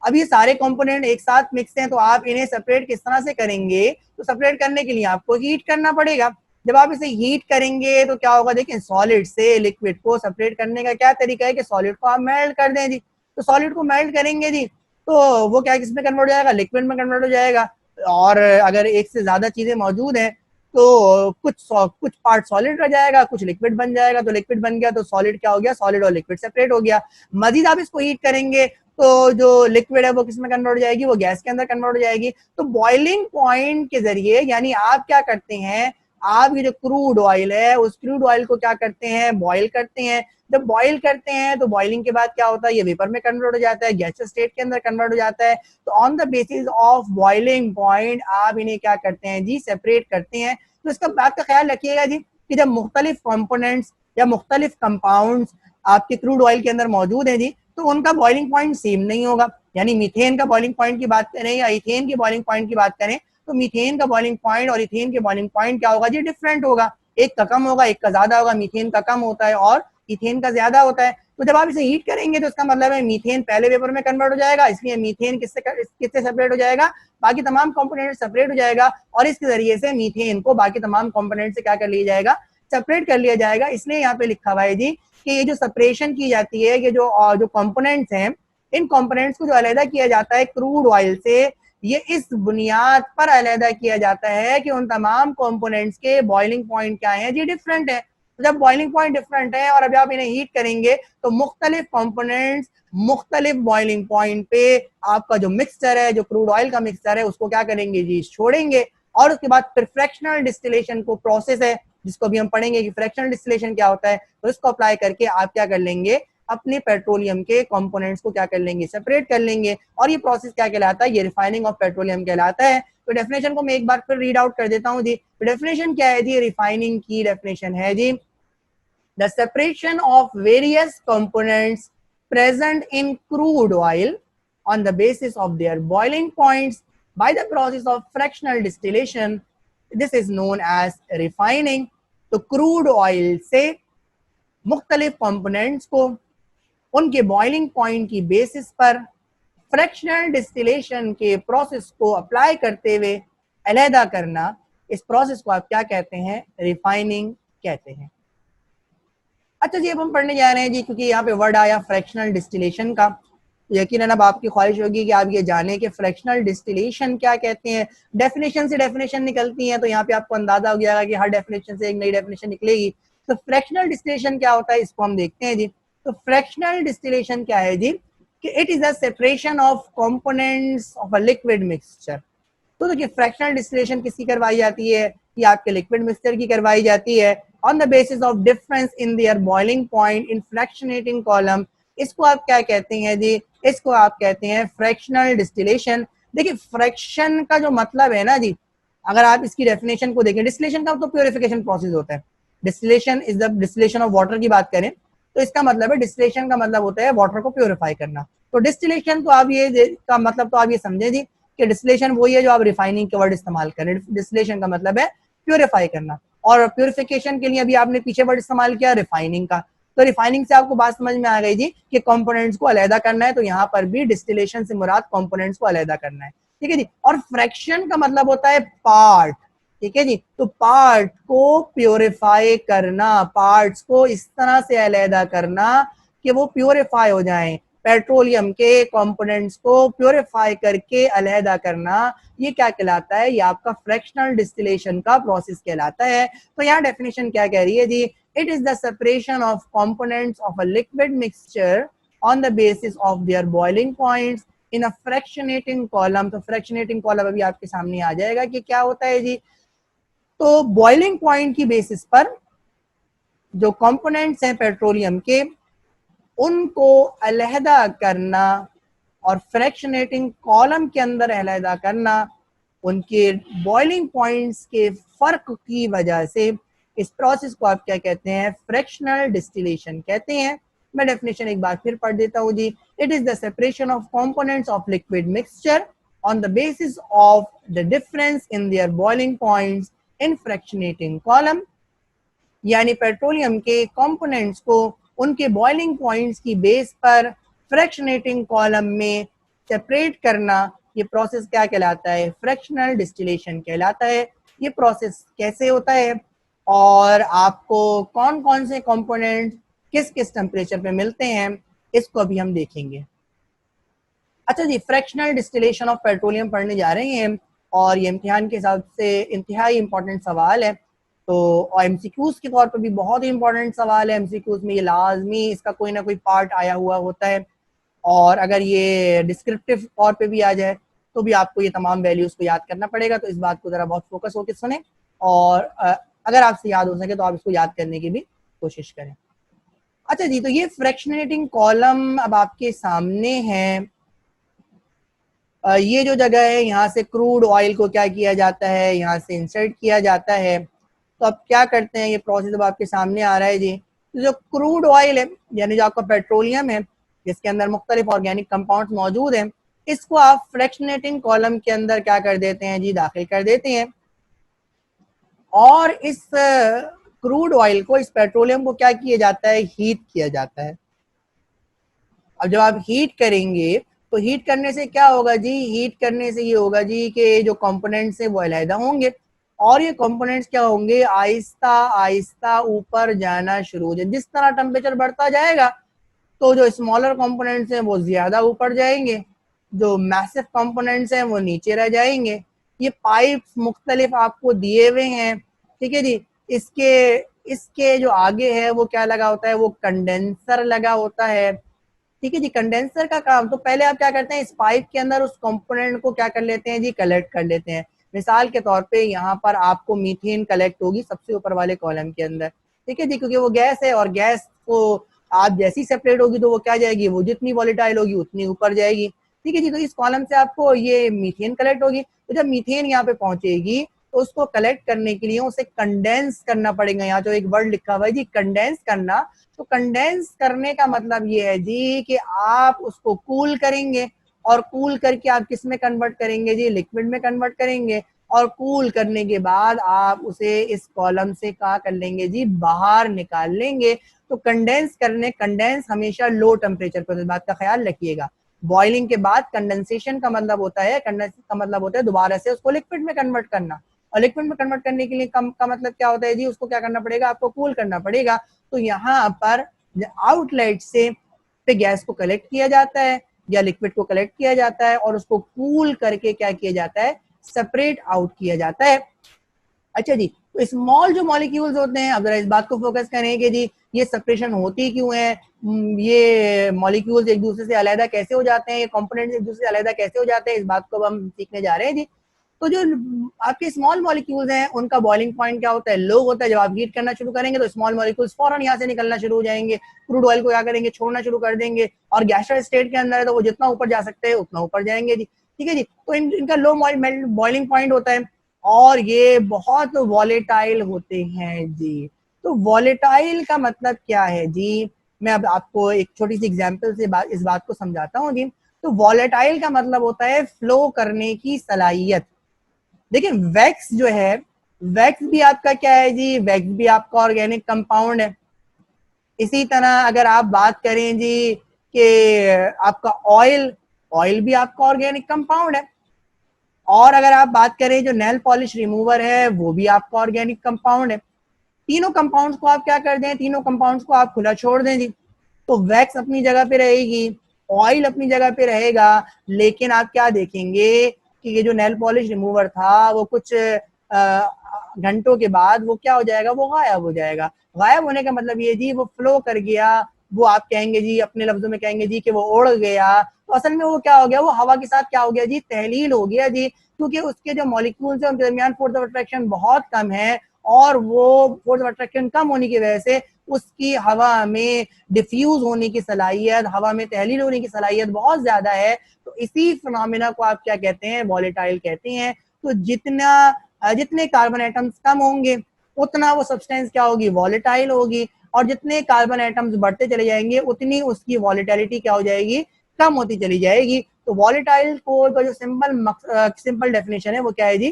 अब ये सारे कंपोनेंट एक साथ मिक्स हैं, तो आप इन्हें सेपरेट किस तरह से करेंगे? तो सेपरेट करने के लिए आपको हीट करना पड़ेगा। जब आप इसे हीट करेंगे तो क्या होगा? देखिए, सॉलिड से लिक्विड को सेपरेट करने का क्या तरीका है कि सॉलिड को आप मेल्ट कर दें जी। तो सॉलिड को मेल्ट करेंगे जी तो वो क्या किस में कन्वर्ट हो जाएगा? लिक्विड में कन्वर्ट हो जाएगा। और अगर एक से ज्यादा चीजें मौजूद हैं तो कुछ पार्ट सॉलिड रह जाएगा, कुछ लिक्विड बन जाएगा। तो लिक्विड बन गया तो सॉलिड क्या हो गया? सॉलिड और लिक्विड सेपरेट हो गया। मजीद आप इसको हीट करेंगे तो जो लिक्विड है वो किस में कन्वर्ट हो जाएगी? वो गैस के अंदर कन्वर्ट हो जाएगी। तो बॉइलिंग पॉइंट के जरिए यानी आप क्या करते हैं? आप ये जो क्रूड ऑयल है उस क्रूड ऑयल को क्या करते हैं? बॉइल करते हैं। जब बॉइल करते हैं तो बॉइलिंग के बाद क्या होता है? ये वेपर में कन्वर्ट हो जाता है, गैस स्टेट के अंदर कन्वर्ट हो जाता है। तो on the basis of boiling point आप इन्हें क्या करते हैं जी? सेपरेट करते हैं। तो इसका बात का ख्याल रखिएगा जी कि जब मुख्तलिफ कंपोनेंट्स या मुख्तलिफ कंपाउंड्स आपके क्रूड ऑयल के अंदर मौजूद है जी तो उनका बॉइलिंग पॉइंट सेम नहीं होगा। यानी मीथेन का बॉइलिंग पॉइंट की बात करें या इथेन की बॉइलिंग पॉइंट की बात करें तो मीथेन का बॉइलिंग पॉइंट और इथेन के बॉइलिंग पॉइंट क्या होगा जी? डिफरेंट होगा। एक का कम होगा, एक का ज्यादा होगा। मीथेन का कम होता है और इथेन का ज्यादा होता है। तो जब आप इसे हीट करेंगे तो इसका मतलब है मीथेन पहले वेपर में कन्वर्ट हो जाएगा, इसलिए मीथेन किससे सेपरेट हो जाएगा? बाकी तमाम कंपोनेंट सेपरेट हो जाएगा और इसके जरिए से मीथेन को बाकी तमाम कंपोनेंट से क्या कर लिया जाएगा? सेपरेट कर लिया जाएगा। इसलिए यहाँ पे लिखा हुआ है जी कि ये जो सेपरेशन की जाती है, ये जो कंपोनेंट्स हैं, इन कंपोनेंट्स को जो अलहदा किया जाता है क्रूड ऑयल से, ये इस बुनियाद पर अलहदा किया जाता है कि उन तमाम कंपोनेंट्स के बॉइलिंग पॉइंट क्या है जी? डिफरेंट है। तो जब बॉइलिंग पॉइंट डिफरेंट है और अभी आप इन्हें हीट करेंगे तो मुख्तलिफ कंपोनेंट्स मुख्तलिफ बॉइलिंग पॉइंट पे आपका जो मिक्सचर है, जो क्रूड ऑयल का मिक्सचर है, उसको क्या करेंगे जी? छोड़ेंगे। और उसके बाद फिर फ्रैक्शनल डिस्टिलेशन को प्रोसेस है जिसको भी हम पढ़ेंगे कि फ्रैक्शनल डिस्टिलेशन क्या होता है। तो इसको अप्लाई करके आप क्या कर लेंगे? अपने पेट्रोलियम के कंपोनेंट्स को क्या कर लेंगे? सेपरेट कर लेंगे। और ये प्रोसेस क्या कहलाता है? ये रिफाइनिंग ऑफ पेट्रोलियम कहलाता है। तो डेफिनेशन को मैं एक बार फिर रीड आउट कर देता हूं जी। तो डेफिनेशन क्या है जी? रिफाइनिंग की डेफिनेशन है जी the separation of various components present in crude oil on the basis of their boiling points by the process of fractional distillation. This is known as refining. तो क्रूड ऑयल से मुख्तलिफ components को उनके boiling point की basis पर fractional distillation के process को apply करते हुए अलहदा करना, इस प्रोसेस को आप क्या कहते हैं? रिफाइनिंग कहते हैं। अच्छा जी, अब हम पढ़ने जा रहे हैं जी, क्योंकि यहाँ पे वर्ड आया फ्रैक्शनल डिस्टिलेशन का, तो यकीनन अब आपकी ख्वाहिश होगी कि आप ये जाने कि फ्रैक्शनल डिस्टिलेशन क्या कहते हैं। डेफिनेशन से डेफिनेशन निकलती हैं, तो यहाँ पे आपको अंदाजा हो गया कि हर डेफिनेशन से एक नई डेफिनेशन निकलेगी। तो फ्रैक्शनल डिस्टिलेशन क्या होता है, इसको हम देखते हैं जी। तो फ्रैक्शनल डिस्टिलेशन क्या है जी कि it is a separation of components of a liquid mixture. तो देखिए, फ्रैक्शनल डिस्टिलेशन किसकी करवाई जाती है? ये आपके लिक्विड मिक्सचर की करवाई जाती है on the basis of difference in their boiling point in fractionating column. इसको आप क्या कहते हैं जी? इसको आप कहते हैं फ्रैक्शनल डिस्टिलेशन। देखिए, फ्रैक्शन का जो मतलब है ना जी, अगर आप इसकी डेफिनेशन को देखें, डिस्टिलेशन का तो प्योरिफिकेशन प्रोसेस होता है। Distillation is the distillation of water की बात करें तो इसका मतलब है डिस्टिलेशन का मतलब होता है वाटर को प्योरीफाई करना। तो डिस्टिलेशन तो आप ये का मतलब तो आप ये समझे जी कि डिस्टिलेशन वही है जो आप रिफाइनिंग के वर्ड इस्तेमाल करें। डिस्टिलेशन का मतलब है प्योरीफाई करना। और प्योरिफिकेशन के लिए अभी आपने पीछे वर्ड इस्तेमाल किया रिफाइनिंग का, तो रिफाइनिंग से आपको बात समझ में आ गई जी कि कंपोनेंट्स को अलहदा करना है, तो यहाँ पर भी डिस्टिलेशन से मुराद कंपोनेंट्स को अलहदा करना है, ठीक है जी। और फ्रैक्शन का मतलब होता है पार्ट, ठीक है जी। तो पार्ट को प्योरीफाई करना, पार्ट्स को इस तरह से अलहदा करना कि वो प्योरीफाई हो जाएं, पेट्रोलियम के कंपोनेंट्स को प्योरीफाई करके अलहदा करना, ये क्या कहलाता है, ये आपका फ्रैक्शनल डिस्टिलेशन का प्रोसेस कहलाता है। तो यहाँ डेफिनेशन क्या कह रही है जी, it is the separation of components of a liquid mixture on the basis of their boiling points in a fractionating column. तो फ्रैक्शनेटिंग कॉलम अभी आपके सामने आ जाएगा कि क्या होता है जी। तो बॉइलिंग पॉइंट की बेसिस पर जो कंपोनेंट्स हैं पेट्रोलियम के, उनको अलहदा करना और फ्रैक्शनेटिंग कॉलम के अंदर अलहदा करना, उनके बॉइलिंग पॉइंट्स के फर्क की वजह से, इस प्रोसेस को आप क्या कहते हैं, फ्रैक्शनल डिस्टिलेशन कहते हैं। मैं डेफिनेशन एक बार फिर पढ़ देता हूँ जी। It is the separation of components of liquid mixture on the basis of the difference in their boiling points in fractionating column, यानी पेट्रोलियम के कंपोनेंट्स को उनके बॉइलिंग पॉइंट्स की बेस पर फ्रैक्शनेटिंग कॉलम में सेपरेट करना, ये प्रोसेस क्या कहलाता है, फ्रैक्शनल डिस्टिलेशन कहलाता है। ये प्रोसेस कैसे होता है और आपको कौन कौन से कंपोनेंट किस किस टेम्परेचर पे मिलते हैं, इसको अभी हम देखेंगे। अच्छा जी, फ्रैक्शनल डिस्टिलेशन ऑफ पेट्रोलियम पढ़ने जा रहे हैं और ये इम्तिहान के हिसाब से इंतहाई इंपॉर्टेंट सवाल है। तो एमसीक्यूज के तौर पर भी बहुत ही इंपॉर्टेंट सवाल है। एमसीक्यूज में ये लाजमी इसका कोई ना कोई पार्ट आया हुआ होता है, और अगर ये डिस्क्रिप्टिव तौर पे भी आ जाए तो भी आपको ये तमाम वैल्यूज को याद करना पड़ेगा। तो इस बात को जरा बहुत फोकस होकर सुने, और अगर आपसे याद हो सके तो आप इसको याद करने की भी कोशिश करें। अच्छा जी, तो ये फ्रैक्शनेटिंग कॉलम अब आपके सामने है। ये जो जगह है, यहाँ से क्रूड ऑयल को क्या किया जाता है, यहाँ से इंसर्ट किया जाता है। तो अब क्या करते हैं, ये प्रोसेस अब आपके सामने आ रहा है जी। तो जो क्रूड ऑयल है, यानी जो आपका पेट्रोलियम है, जिसके अंदर मुख्तलिफ ऑर्गेनिक कंपाउंड मौजूद हैं, इसको आप फ्रैक्शनेटिंग कॉलम के अंदर क्या कर देते हैं जी, दाखिल कर देते हैं। और इस क्रूड ऑयल को, इस पेट्रोलियम को क्या किया जाता है, हीट किया जाता है। अब जब आप हीट करेंगे तो हीट करने से क्या होगा जी, हीट करने से ये होगा जी कि जो कंपोनेंट्स है वो अलहदा होंगे, और ये कंपोनेंट्स क्या होंगे, आहिस्ता आहिस्ता ऊपर जाना शुरू हो जाए। जिस तरह टेम्परेचर बढ़ता जाएगा तो जो स्मॉलर कंपोनेंट्स हैं वो ज्यादा ऊपर जाएंगे, जो मैसिव कंपोनेंट्स हैं वो नीचे रह जाएंगे। ये पाइप्स मुख्तलिफ आपको दिए हुए हैं, ठीक है जी। इसके इसके जो आगे है वो क्या लगा होता है, वो कंडेंसर लगा होता है, ठीक है जी। कंडेंसर का काम, तो पहले आप क्या करते हैं, इस पाइप के अंदर उस कंपोनेंट को क्या कर लेते हैं जी, कलेक्ट कर लेते हैं। मिसाल के तौर पे यहाँ पर आपको मीथेन कलेक्ट होगी सबसे ऊपर वाले कॉलम के अंदर, ठीक है जी, क्योंकि वो गैस है, और गैस को आप जैसी सेपरेट होगी तो वो क्या जाएगी, वो जितनी वॉलेटाइल होगी उतनी ऊपर जाएगी, ठीक है जी। तो इस कॉलम से आपको ये मीथेन कलेक्ट होगी। तो जब मीथेन यहाँ पे पहुंचेगी तो उसको कलेक्ट करने के लिए उसे कंडेंस करना पड़ेगा। यहाँ जो एक वर्ड लिखा हुआ है जी, कंडेंस करना। तो कंडेंस करने का मतलब ये है जी कि आप उसको कूल करेंगे, और कूल करके आप किस में कन्वर्ट करेंगे जी, लिक्विड में कन्वर्ट करेंगे। और कूल करने के बाद आप उसे इस कॉलम से क्या कर लेंगे जी, बाहर निकाल लेंगे। तो कंडेंस करने, कंडेंस हमेशा लो टेम्परेचर पर, इस बात का ख्याल रखिएगा। बॉइलिंग के बाद कंडेंसेशन का मतलब होता है, कंडेंसेशन का मतलब होता है दोबारा से उसको लिक्विड में कन्वर्ट करना। और लिक्विड में कन्वर्ट करने के लिए कम का मतलब क्या होता है जी, उसको क्या करना पड़ेगा, आपको कूल करना पड़ेगा। तो यहाँ पर आउटलेट से पे गैस को कलेक्ट किया जाता है या लिक्विड को कलेक्ट किया जाता है, और उसको कूल करके क्या किया जाता है, सेपरेट आउट किया जाता है। अच्छा जी, तो स्मॉल जो मॉलिक्यूल्स होते हैं, अब जरा इस बात को फोकस करें कि जी ये सेपरेशन होती क्यों है, ये मॉलिक्यूल्स एक दूसरे से अलग कैसे हो जाते हैं, ये कंपोनेंट्स एक दूसरे से अलग कैसे हो जाते हैं, इस बात को हम सीखने जा रहे हैं जी। तो जो आपके स्मॉल मॉलिक्यूल्स हैं उनका बॉइलिंग पॉइंट क्या होता है, लो होता है। जब आप हीट करना शुरू करेंगे तो स्मॉल मॉलिक्यूल्स फौरन यहाँ से निकलना शुरू हो जाएंगे, क्रूड ऑयल को क्या करेंगे, छोड़ना शुरू कर देंगे। और गैसियस स्टेट के अंदर है तो वो जितना ऊपर जा सकते हैं उतना ऊपर जाएंगे जी, ठीक है जी। तो इनका लो बॉइलिंग पॉइंट होता है, और ये बहुत वॉलेटाइल होते हैं जी। तो वॉलेटाइल का मतलब क्या है जी, मैं अब आपको एक छोटी सी एग्जांपल से इस बात को समझाता हूँ जी। तो वॉलेटाइल का मतलब होता है फ्लो करने की सलाहियत। देखिए वैक्स जो है वैक्स भी आपका क्या है जी, वैक्स भी आपका ऑर्गेनिक कंपाउंड है। इसी तरह अगर आप बात करें जी कि आपका ऑयल, ऑयल भी आपका ऑर्गेनिक कंपाउंड है। और अगर आप बात करें जो नेल पॉलिश रिमूवर है वो भी आपका ऑर्गेनिक कंपाउंड है। तीनों कंपाउंड्स को आप क्या कर दें, तीनों कंपाउंड्स को आप खुला छोड़ दें जी, तो वैक्स अपनी जगह पे रहेगी, ऑयल अपनी जगह पे रहेगा, लेकिन आप क्या देखेंगे कि ये जो नेल पॉलिश रिमूवर था वो कुछ घंटों के बाद वो क्या हो जाएगा, वो गायब हो जाएगा। गायब होने का मतलब ये जी वो फ्लो कर गया, वो आप कहेंगे जी, अपने लफ्जों में कहेंगे जी कि वो उड़ गया। तो असल में वो क्या हो गया, वो हवा के साथ क्या हो गया जी, तहलील हो गया जी, क्योंकि उसके जो मॉलिक्यूल्स है उनके दरमियान फोर्स ऑफ अट्रैक्शन बहुत कम है, और वो फोर्स ऑफ अट्रैक्शन कम होने की वजह से उसकी हवा में डिफ्यूज होने की सलाहियत, हवा में तहलील होने की सलाहियत बहुत ज्यादा है। तो इसी फिनोमेना को आप क्या कहते हैं, वॉलेटाइल कहते हैं। तो जितने कार्बन एटम्स कम होंगे उतना वो सब्सटेंस क्या होगी, वॉलेटाइल होगी, और जितने कार्बन एटम्स बढ़ते चले जाएंगे उतनी उसकी वॉलेटिलिटी क्या हो जाएगी, कम होती चली जाएगी। तो वॉलेटाइल को का जो सिंपल डेफिनेशन है वो क्या है जी,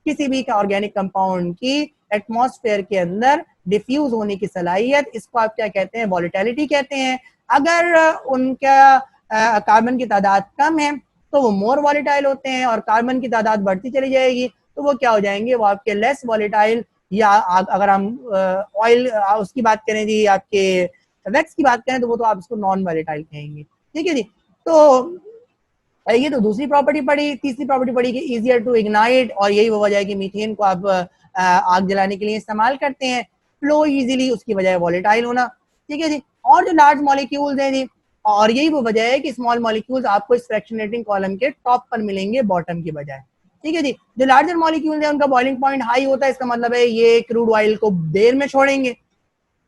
किसी भी ऑर्गेनिक कंपाउंड की एटमॉस्फेयर के अंदर डिफ्यूज होने की सलाहियत, इसको आप क्या कहते हैं, वॉलेटिलिटी कहते हैं। अगर उनका कार्बन की तादाद कम है तो वो मोर वॉलेटाइल होते हैं, और कार्बन की तादाद बढ़ती चली जाएगी तो वो क्या हो जाएंगे, वो आपके लेस वॉलेटाइल। या अगर हम ऑयल उसकी बात करें जी, आपके वैक्स की बात करें तो वो तो आप इसको नॉन वॉलेटाइल कहेंगे। ठीक है जी। तो ये तो दूसरी प्रॉपर्टी पड़ी। तीसरी प्रॉपर्टी पड़ी कि इजियर टू इग्नाइट, और यही वो वजह है कि मीथेन को आप आग जलाने के लिए इस्तेमाल करते हैं, फ्लो इजीली, उसकी वजह है वॉलेटाइल होना। ठीक है जी। और जो लार्ज मॉलिक्यूल्स हैं जी, और यही वो वजह है कि स्मॉल मॉलिक्यूल्स आपको इस फ्रैक्शनेटिंग कॉलम के टॉप पर मिलेंगे, बॉटम की बजाय। ठीक है जी। जो लार्जर मॉलिक्यूल्स है उनका बॉइलिंग पॉइंट हाई होता है, इसका मतलब है ये क्रूड ऑयल को देर में छोड़ेंगे,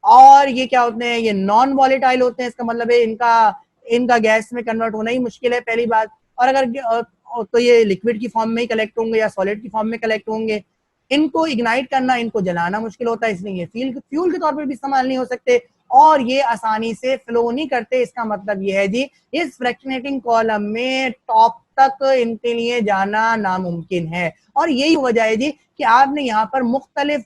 और ये क्या होते हैं, ये नॉन वॉलेटाइल होते हैं, इसका मतलब है इनका इनका गैस में कन्वर्ट होना ही मुश्किल है, पहली बात। और अगर तो ये लिक्विड की फॉर्म में ही कलेक्ट होंगे या सॉलिड की फॉर्म में कलेक्ट होंगे, इनको इग्नाइट करना, इनको जलाना मुश्किल होता है, इसलिए ये फ्यूल के तौर पर भी इस्तेमाल नहीं हो सकते, और ये आसानी से फ्लो नहीं करते। इसका मतलब ये है जी, इस फ्रैक्शनेटिंग कॉलम में टॉप तक इनके लिए जाना नामुमकिन है। और यही वजह है जी कि आपने यहाँ पर मुख्तलिफ,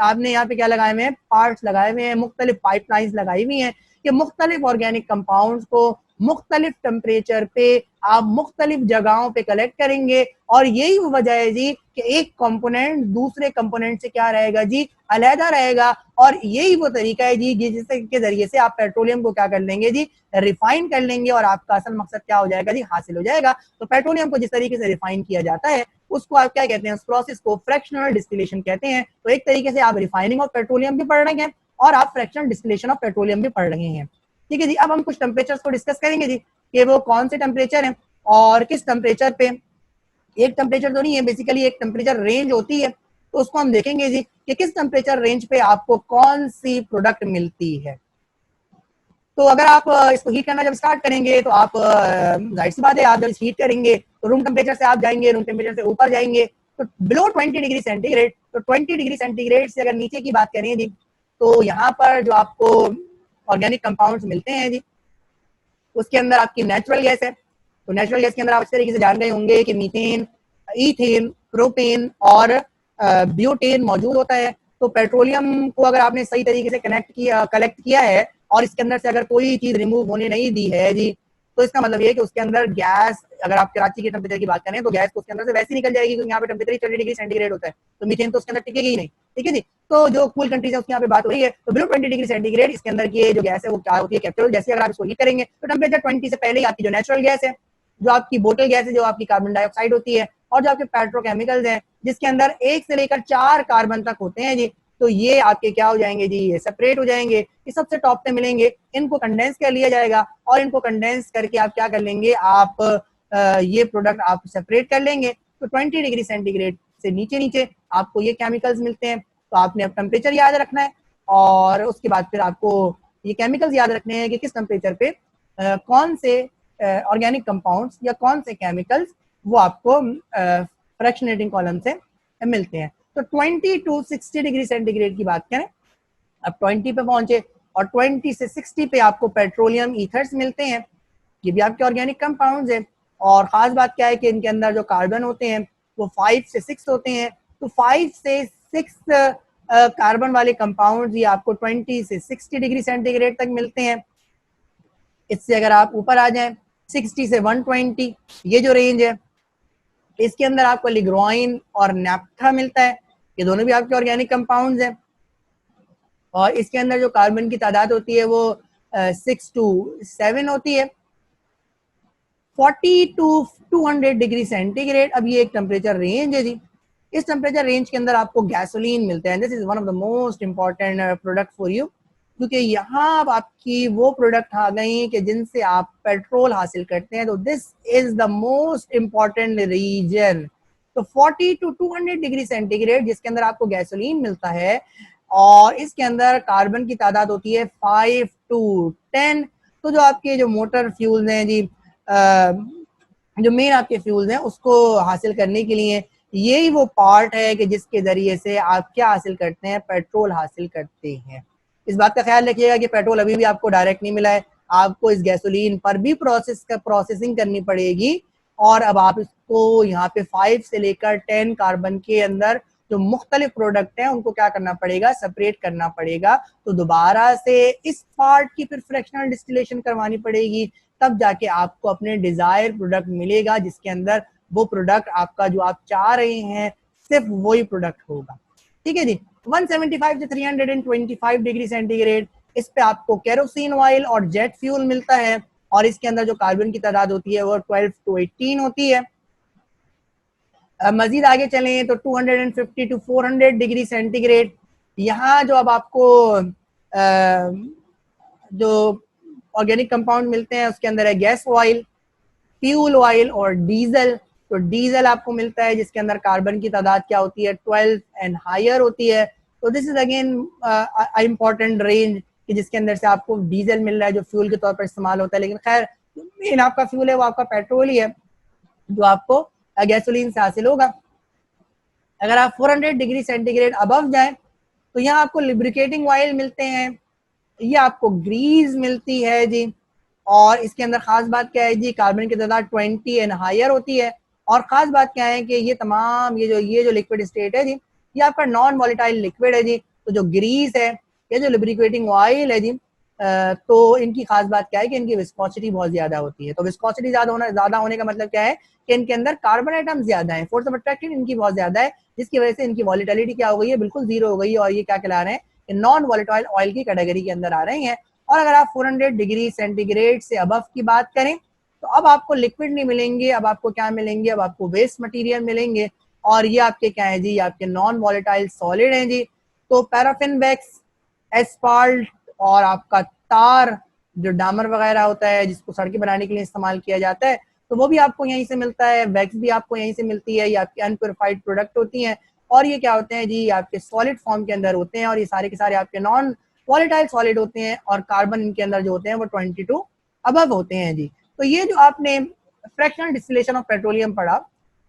आपने यहाँ पे क्या लगाए हुए हैं, पार्ट्स लगाए हुए हैं, मुख्तलिफ पाइपलाइंस लगाई हुई हैं कि मुख्तलिफ ऑर्गेनिक कंपाउंड्स को मुख्तलिफ टेम्परेचर पे आप मुख्तलिफ जगहों पे कलेक्ट करेंगे। और यही वजह है जी कि एक कंपोनेंट दूसरे कंपोनेंट से क्या रहेगा जी, अलहदा रहेगा। और यही वो तरीका है जी जिसके के जरिए से आप पेट्रोलियम को क्या कर लेंगे जी, रिफाइन कर लेंगे, और आपका असल मकसद क्या हो जाएगा जी, हासिल हो जाएगा। तो पेट्रोलियम को जिस तरीके से रिफाइन किया जाता है उसको आप क्या कहते हैं, उस प्रोसेस को फ्रैक्शनल डिस्टिलेशन कहते हैं। तो एक तरीके से आप रिफाइनिंग ऑफ पेट्रोलियम भी पढ़ रहे हैं और आप फ्रैक्शनल डिस्टिलेशन ऑफ पेट्रोलियम भी पढ़ रहे हैं। ठीक है जी। अब हम कुछ टेम्परेचर्स को डिस्कस करेंगे जी कि वो कौन से टेम्परेचर हैं और किस टेम्परेचर पे, एक टेम्परेचर तो नहीं है, बेसिकली एक टेम्परेचर रेंज होती है, तो उसको हम देखेंगे जी कि किस टेम्परेचर रेंज पे आपको कौन सी प्रोडक्ट मिलती है। तो अगर आप इसको हीट करना जब स्टार्ट करेंगे तो आप जाहिर सी बात है, आप जब हीट करेंगे तो रूम टेम्परेचर से आप जाएंगे, रूम टेम्परेचर से ऊपर जाएंगे तो बिलो 20 डिग्री सेंटीग्रेड। तो 20 डिग्री सेंटीग्रेड से अगर नीचे की बात करें जी, तो यहाँ पर जो आपको ऑर्गेनिक कंपाउंड्स मिलते हैं जी, उसके अंदर आपकी नेचुरल गैस है। तो नेचुरल गैस के अंदर आप इस तरीके से जान रहे होंगे कि मीथेन, ईथेन, प्रोपेन और ब्यूटेन मौजूद होता है। तो पेट्रोलियम को अगर आपने सही तरीके से कलेक्ट किया है और इसके अंदर से अगर कोई चीज रिमूव होने नहीं दी है जी, तो इसका मतलब ये है कि उसके अंदर गैस, अगर आप कराची के टेम्परेचर की बात करें तो गैस तो उसके अंदर से वैसे ही निकल जाएगी, क्योंकि यहाँ पे टेम्परेचर 40 डिग्री सेंटीग्रेड होता है, तो मीथेन तो उसके अंदर टिकेगी ही नहीं। ठीक है जी। तो जो कूल कंट्रीज है उसकी यहाँ पे बात हो रही है, तो बिलो 20 डिग्री सेंटीग्रेड इसके अंदर की जो गैस है वो क्या होती है, कैप्सूल। जैसे अगर आप इसको हीट करेंगे तो टेम्परेचर 20 से पहले ही आपकी जो नेचुरल गैस है, जो आपकी बोतल गैस है, जो आपकी कार्बन डाइऑक्साइड होती है, और जो आपके पेट्रोकेमिकल्स हैं जिसके अंदर 1 से लेकर 4 कार्बन तक होते हैं जी, तो ये आपके क्या हो जाएंगे जी, ये सेपरेट हो जाएंगे, ये सबसे टॉप पे मिलेंगे, इनको कंडेंस कर लिया जाएगा, और इनको कंडेंस करके आप क्या कर लेंगे, आप ये प्रोडक्ट आप सेपरेट कर लेंगे। तो 20 डिग्री सेंटीग्रेड से नीचे नीचे आपको ये केमिकल्स मिलते हैं। तो आपने अब टेम्परेचर याद रखना है, और उसके बाद फिर आपको ये केमिकल्स याद रखने हैं कि किस टेम्परेचर पे कौन से ऑर्गेनिक कंपाउंड्स या कौन से केमिकल्स वो आपको फ्रैक्शनेटिंग कॉलम से मिलते हैं। तो 20 टू 60 डिग्री सेंटीग्रेड की बात करें, अब 20 पे पहुंचे, और 20 से 60 पे आपको पेट्रोलियम ईथर्स मिलते हैं, ये भी आपके ऑर्गेनिक कंपाउंड्स हैं। और खास बात क्या है कि इनके अंदर जो कार्बन होते हैं वो 5 से 6 होते हैं। तो 5 से 6 कार्बन वाले कंपाउंड ये आपको 20 से 60 डिग्री सेंटीग्रेड तक मिलते हैं। इससे अगर आप ऊपर आ जाएं 60 से 120 ये जो रेंज है, इसके अंदर आपको लिग्रोइन और नैप्था मिलता है। ये दोनों भी आपके ऑर्गेनिक कंपाउंड्स हैं और इसके अंदर जो कार्बन की तादाद होती है वो 6 to 7 होती है। 40 to 200 डिग्री सेंटीग्रेड, अब ये एक टेम्परेचर रेंज है जी। इस टेम्परेचर रेंज के अंदर आपको गैसोलीन मिलता है। This is one of the most important product for you, क्योंकि यहाँ आपकी वो प्रोडक्ट आ गई कि जिनसे आप पेट्रोल हासिल करते हैं। तो this is the most important reason. तो 40 to 200 डिग्री सेंटीग्रेड जिसके अंदर आपको गैसोलीन मिलता है और इसके अंदर कार्बन की तादाद होती है 5 to 10। तो जो आपके जो मोटर फ्यूल्स हैं जी, जो मेन आपके फ्यूल्स हैं उसको हासिल करने के लिए यही वो पार्ट है कि जिसके जरिए से आप क्या हासिल करते हैं, पेट्रोल हासिल करते हैं। इस बात का ख्याल रखिएगा कि पेट्रोल अभी भी आपको डायरेक्ट नहीं मिला है, आपको इस गैसोलीन पर भी प्रोसेसिंग करनी पड़ेगी और अब आप इसको यहाँ पे 5 से लेकर 10 कार्बन के अंदर जो मुख्तलिफ प्रोडक्ट हैं उनको क्या करना पड़ेगा, सेपरेट करना पड़ेगा। तो दोबारा से इस पार्ट की फिर फ्रैक्शनल डिस्टिलेशन करवानी पड़ेगी, तब जाके आपको अपने डिजायर प्रोडक्ट मिलेगा जिसके अंदर वो प्रोडक्ट आपका जो आप चाह रहे हैं सिर्फ वही प्रोडक्ट होगा। ठीक है जी। 175 से 325 डिग्री सेंटीग्रेड, इस पे आपको केरोसिन ऑयल और जेट फ्यूल मिलता है और इसके अंदर जो कार्बन की तादाद होती है वो 12 to 18 होती है। मजीद आगे चलें तो 250 to 400 डिग्री सेंटीग्रेड, यहाँ जो अब आपको जो ऑर्गेनिक कंपाउंड मिलते हैं उसके अंदर है गैस ऑयल, फ्यूल ऑयल और डीजल। तो डीजल आपको मिलता है जिसके अंदर कार्बन की तादाद क्या होती है, 12 एंड हायर होती है। तो this is again important range कि जिसके अंदर से आपको डीजल मिल रहा है जो फ्यूल के तौर पर इस्तेमाल होता है। लेकिन खैर मेन आपका फ्यूल है वो आपका पेट्रोल ही है जो आपको गैसोलीन से हासिल होगा। अगर आप 400 डिग्री सेंटीग्रेड अबव जाएं तो यहाँ आपको लिब्रिकेटिंग ऑयल मिलते हैं, ये आपको ग्रीस मिलती है जी। और इसके अंदर खास बात क्या है जी, कार्बन की तादाद 20 एंड हायर होती है। और खास बात क्या है कि ये तमाम ये जो लिक्विड स्टेट है जी, ये आपका नॉन वॉलेटाइल लिक्विड है जी। तो जो ग्रीस है, ये जो लिब्रिकेटिंग ऑयल है जी, तो इनकी खास बात क्या है कि इनकी विस्कोसिटी बहुत ज्यादा होती है। तो विस्कोसिटी ज्यादा होने का मतलब क्या है कि इनके अंदर कार्बन आइटम ज्यादा है, फोर्स ऑफ अट्रैक्शन इनकी बहुत ज्यादा है, जिसकी वजह से इनकी वॉलेटिलिटी क्या हो गई है, बिल्कुल जीरो हो गई है। और ये क्या कहला रहे हैं, नॉन वॉलेटाइल ऑयल की कैटेगरी के अंदर आ रहे हैं। और अगर आप 400 डिग्री सेंटीग्रेड से अबव की बात करें तो अब आपको लिक्विड नहीं मिलेंगे, अब आपको क्या मिलेंगे, अब आपको वेस्ट मटेरियल मिलेंगे। और ये आपके क्या है जी, आपके नॉन वॉलेटाइल सॉलिड हैं जी। तो पैराफिन वैक्स, एस्फाल्ट और आपका तार जो डामर वगैरह होता है जिसको सड़कें बनाने के लिए इस्तेमाल किया जाता है, तो वो भी आपको यहीं से मिलता है। वैक्स भी आपको यहीं से मिलती है, ये आपकी अनप्योरिफाइड प्रोडक्ट होती हैं। और ये क्या होते हैं जी, आपके सॉलिड फॉर्म के अंदर होते हैं और ये सारे के सारे आपके नॉन वॉलेटाइल सॉलिड होते हैं और कार्बन इनके अंदर जो होते हैं वो 22 अबव होते हैं जी। तो ये जो आपने फ्रैक्शनल डिस्टिलेशन ऑफ पेट्रोलियम पढ़ा,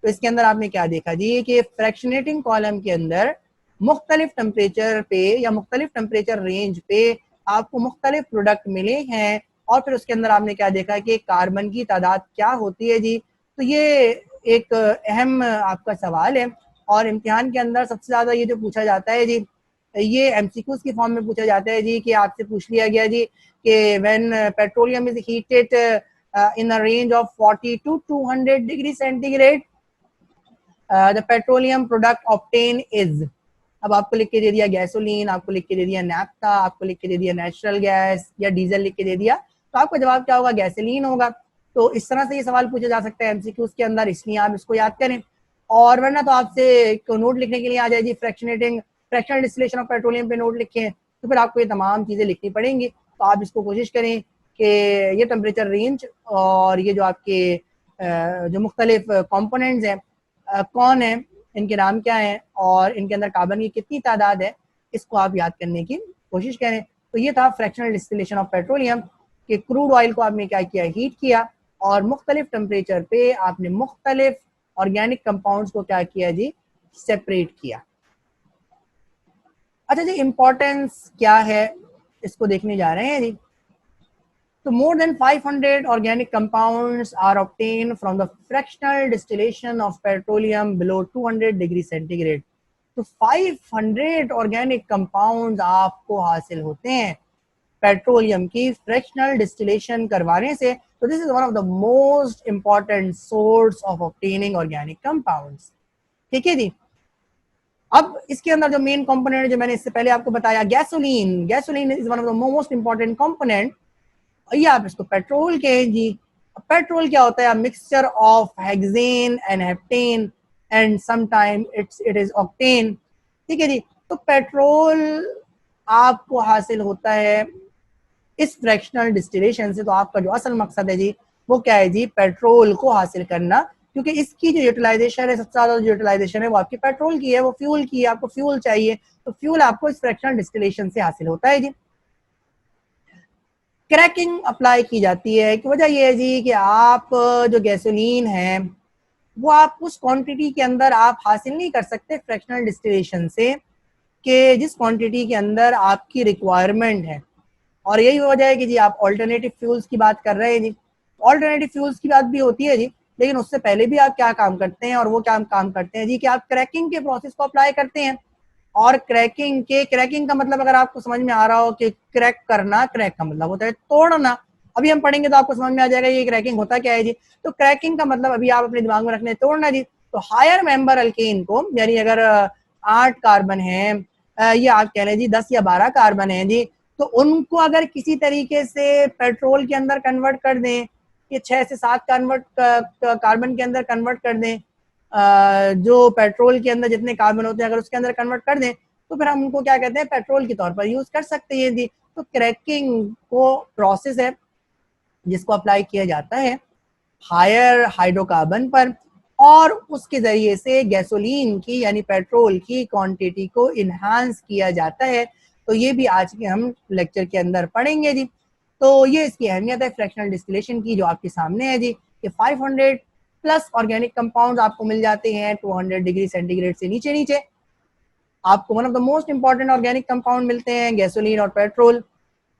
तो इसके अंदर आपने क्या देखा जी कि फ्रैक्शनेटिंग कॉलम के अंदर मुख्तलिफ टेम्परेचर पे या मुख्तलिफ टेम्परेचर रेंज पे आपको मुख्तलिफ प्रोडक्ट मिले हैं। और फिर उसके अंदर आपने क्या देखा कि कार्बन की तादाद क्या होती है जी। तो ये एक अहम आपका सवाल है और इम्तिहान के अंदर सबसे ज्यादा ये जो पूछा जाता है जी, ये एमसीक्यूज की फॉर्म में पूछा जाता है जी कि आपसे पूछ लिया गया जी कि when petroleum is heated in a range of 40 to 200 degree centigrade, the petroleum product obtain is. अब आपको लिख के दे दिया गैसोलीन, आपको लिख के दे दिया नैफ्था, आपको लिख के दे दिया नेचुरल गैस या डीजल लिख के दे दिया, तो आपका जवाब क्या होगा, गैसोलीन होगा। तो इस तरह से ये सवाल पूछा जा सकता है एमसीक्यूज के अंदर, इसलिए आप इसको याद करें। और वरना तो आपसे नोट लिखने के लिए आ जाए जी फ्रैक्शनल डिस्टिलेशन ऑफ पेट्रोलियम पे नोट लिखें, तो फिर आपको ये तमाम चीजें लिखनी पड़ेंगी। तो आप इसको कोशिश करें कि ये टेम्परेचर रेंज और ये जो आपके जो मुख्तलिफ कॉम्पोनेंट्स हैं कौन है, इनके नाम क्या है और इनके अंदर कार्बन की कितनी तादाद है, इसको आप याद करने की कोशिश करें। तो ये था फ्रैक्शनल डिस्टिलेशन ऑफ पेट्रोलियम कि क्रूड ऑयल को आपने क्या किया, हीट किया और मुख्तलिफ टेम्परेचर पे आपने मुख्तलिफ ऑर्गेनिक कंपाउंड्स को क्या किया जी, सेपरेट किया। अच्छा जी, इम्पोर्टेंस क्या है इसको देखने जा रहे हैं जी। तो more than 500 organic compounds are obtained from the fractional distillation of petroleum below 200 degree centigrade. तो 500 ऑर्गेनिक कंपाउंड्स आपको हासिल होते हैं पेट्रोलियम की फ्रैक्शनल डिस्टिलेशन करवाने से। तो this is one of the most important source of obtaining organic compounds. ठीक है जी। अब इसके अंदर जो मेन कंपोनेंट जो मैंने इससे पहले आपको बताया, gasoline, gasoline is one of the most important component. या आप इसको पेट्रोल कहें जी। पेट्रोल क्या होता है? Mixture of hexane and heptane and sometime it is octane. ठीक है जी। तो पेट्रोल आपको हासिल होता है इस फ्रैक्शनल डिस्टिलेशन से। तो आपका जो असल मकसद है जी वो क्या है जी? पेट्रोल को हासिल करना, क्योंकि इसकी जो यूटिलाइजेशन है, सबसे ज्यादा जो यूटिलाइजेशन है वो आपकी पेट्रोल की है, वो फ्यूल की है। आपको फ्यूल चाहिए तो फ्यूल आपको इस फ्रैक्शनल डिस्टिलेशन से हासिल होता है जी। क्रैकिंग अप्लाई की जाती है कि वजह यह है जी कि आप जो गैसोलीन है वो आप उस क्वांटिटी के अंदर आप हासिल नहीं कर सकते फ्रैक्शनल डिस्टिलेशन से कि जिस क्वांटिटी के अंदर आपकी रिक्वायरमेंट है। और यही वजह है कि जी आप ऑल्टरनेटिव फ्यूल्स की बात कर रहे हैं जी। ऑल्टरनेटिव फ्यूल्स की बात भी होती है जी, लेकिन उससे पहले भी आप क्या काम करते हैं, और वो क्या काम करते हैं जी कि आप क्रैकिंग के प्रोसेस को अप्लाई करते हैं। और क्रैकिंग का मतलब अगर आपको समझ में आ रहा हो कि क्रैक करना, क्रैक का मतलब होता है तोड़ना। अभी हम पढ़ेंगे तो आपको समझ में आ जाएगा ये क्रैकिंग होता क्या है जी। तो क्रैकिंग का मतलब अभी आप अपने दिमाग में रखने, तोड़ना जी। तो हायर मेंबर अल्केन को, यानी अगर 8 कार्बन है या आप कह लें जी 10 या 12 कार्बन है जी, तो उनको अगर किसी तरीके से पेट्रोल के अंदर कन्वर्ट कर दें, ये 6 से 7 कार्बन के अंदर कन्वर्ट कर दें, जो पेट्रोल के अंदर जितने कार्बन होते हैं अगर उसके अंदर कन्वर्ट कर दें, तो फिर हम उनको क्या कहते हैं? पेट्रोल के तौर पर यूज कर सकते हैं जी। तो क्रैकिंग को प्रोसेस है जिसको अप्लाई किया जाता है हायर हाइड्रोकार्बन पर, और उसके जरिए से गैसोलीन की यानी पेट्रोल की क्वांटिटी को इन्हांस किया जाता है। तो ये भी आज के हम लेक्चर के अंदर पढ़ेंगे जी। तो ये इसकी अहमियत है फ्रैक्शनल डिस्टिलेशन की जो आपके सामने है जी, कि 500 प्लस ऑर्गेनिक कंपाउंड आपको मिल जाते हैं 200 डिग्री सेंटीग्रेड से नीचे नीचे। आपको one of the most important organic compound मिलते हैं गैसोलीन और पेट्रोल।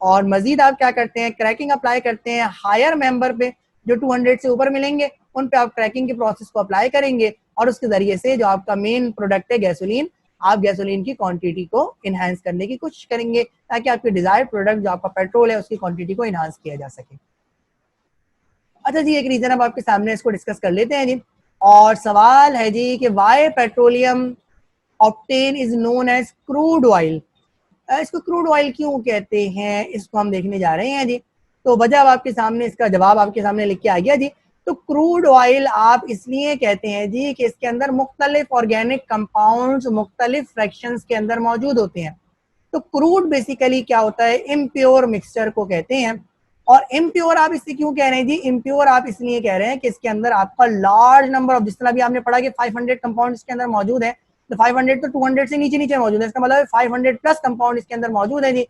और मजीद आप क्या करते हैं? क्रैकिंग अप्लाई करते हैं हायर मेंबर पे, जो 200 से ऊपर मिलेंगे उन पे आप क्रैकिंग के प्रोसेस को अप्लाई करेंगे, और उसके जरिए से जो आपका मेन प्रोडक्ट है गैसोलीन, आप गैसोलीन की क्वांटिटी को इनहांस करने की कोशिश करेंगे ताकि आपके डिजायर्ड प्रोडक्ट जो आपका पेट्रोल है उसकी क्वांटिटी को इनहांस किया जा सके। अच्छा जी, एक रीजन अब आपके सामने इसको डिस्कस कर लेते हैं जी। और सवाल है जी कि why petroleum octane is known as crude oil. इसको क्रूड ऑयल क्यों कहते हैं, इसको हम देखने जा रहे हैं जी। तो वजह अब आपके सामने, इसका जवाब आपके सामने लिख के आ गया जी। तो क्रूड ऑयल आप इसलिए कहते हैं जी कि इसके अंदर मुख्तलिफ ऑर्गेनिक कंपाउंड्स मुख्तलिफ फ्रैक्शंस के अंदर मौजूद होते हैं। तो क्रूड बेसिकली क्या होता है? इम्प्योर मिक्सचर को कहते हैं। और इम्प्योर आप इससे क्यों कह रहे हैं जी? इम्प्योर आप इसलिए कह रहे हैं कि इसके अंदर आपका लार्ज नंबर ऑफ, जिस तरह भी आपने पढ़ा कि 500 कंपाउंड इसके अंदर मौजूद है, तो 500 तो 200 से नीचे नीचे मौजूद है, इसका मतलब 500 प्लस कंपाउंड इसके अंदर मौजूद है जी,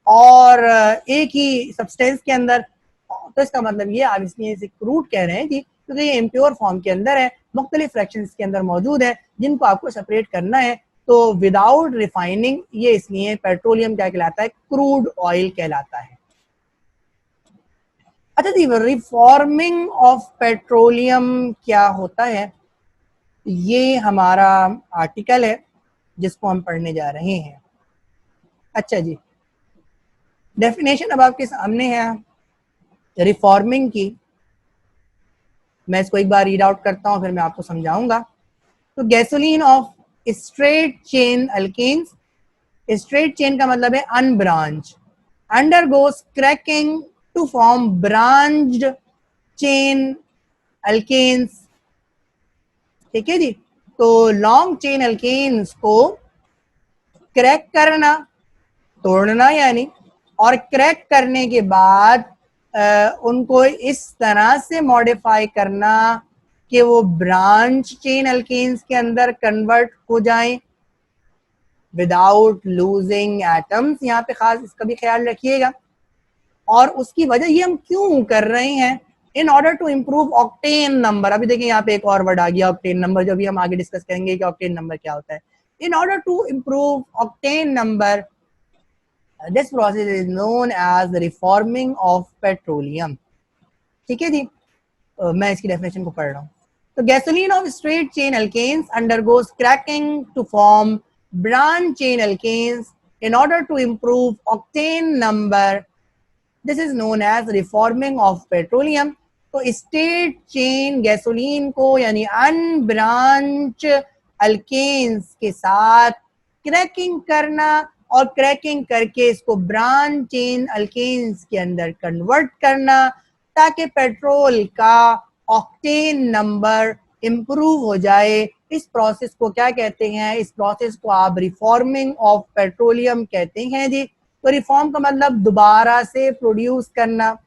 और एक ही सब्सटेंस के अंदर। तो इसका मतलब ये आप इसलिए इसे क्रूड कह रहे हैं जी क्योंकि ये इम्प्योर फॉर्म के अंदर है, मुख्तलिफ फ्रैक्शंस के अंदर मौजूद है जिनको आपको सेपरेट करना है। तो विदाउट रिफाइनिंग ये इसलिए पेट्रोलियम क्या कहलाता है? क्रूड ऑयल कहलाता है। अच्छा जी, रिफॉर्मिंग ऑफ पेट्रोलियम क्या होता है, ये हमारा आर्टिकल है जिसको हम पढ़ने जा रहे हैं। अच्छा जी, डेफिनेशन अब आपके सामने है रिफॉर्मिंग की। मैं इसको एक बार रीड आउट करता हूं, फिर मैं आपको समझाऊंगा। तो gasoline of straight chain alkanes, straight chain का मतलब है unbranch, undergoes cracking to form branched chain alkanes. ठीक है जी। तो लॉन्ग चेन अल्केन्स को क्रैक करना, तोड़ना यानी, और क्रैक करने के बाद उनको इस तरह से मॉडिफाई करना कि वो ब्रांच चेन अल्केन्स के अंदर कन्वर्ट हो जाएं विदाउट लूजिंग एटम्स। यहाँ पे खास इसका भी ख्याल रखिएगा। और उसकी वजह ये हम क्यों कर रहे हैं? In order to improve octane number. अभी देखिए यहाँ पे एक और वर्ड आ गया ऑक्टेन नंबर, जो भी हम आगे डिस्कस करेंगे कि ऑक्टेन नंबर क्या होता है। In order to improve octane number, this process is known as reforming of petroleum. ठीक है जी। मैं इसकी डेफिनेशन को पढ़ रहा हूँ। तो gasoline of straight chain alkanes undergoes cracking to form branch chain alkanes in order to improve octane number. This is known as reforming of petroleum. तो स्टेट चेन गैसोलीन को यानी अनब्रांच अल्केन्स के साथ क्रैकिंग करना और cracking करके इसको branch chain alkanes के अंदर कन्वर्ट करना ताकि पेट्रोल का ऑक्टेन नंबर इम्प्रूव हो जाए। इस प्रोसेस को क्या कहते हैं? इस प्रोसेस को आप रिफॉर्मिंग ऑफ पेट्रोलियम कहते हैं जी। तो रिफॉर्म का मतलब दोबारा से प्रोड्यूस करना,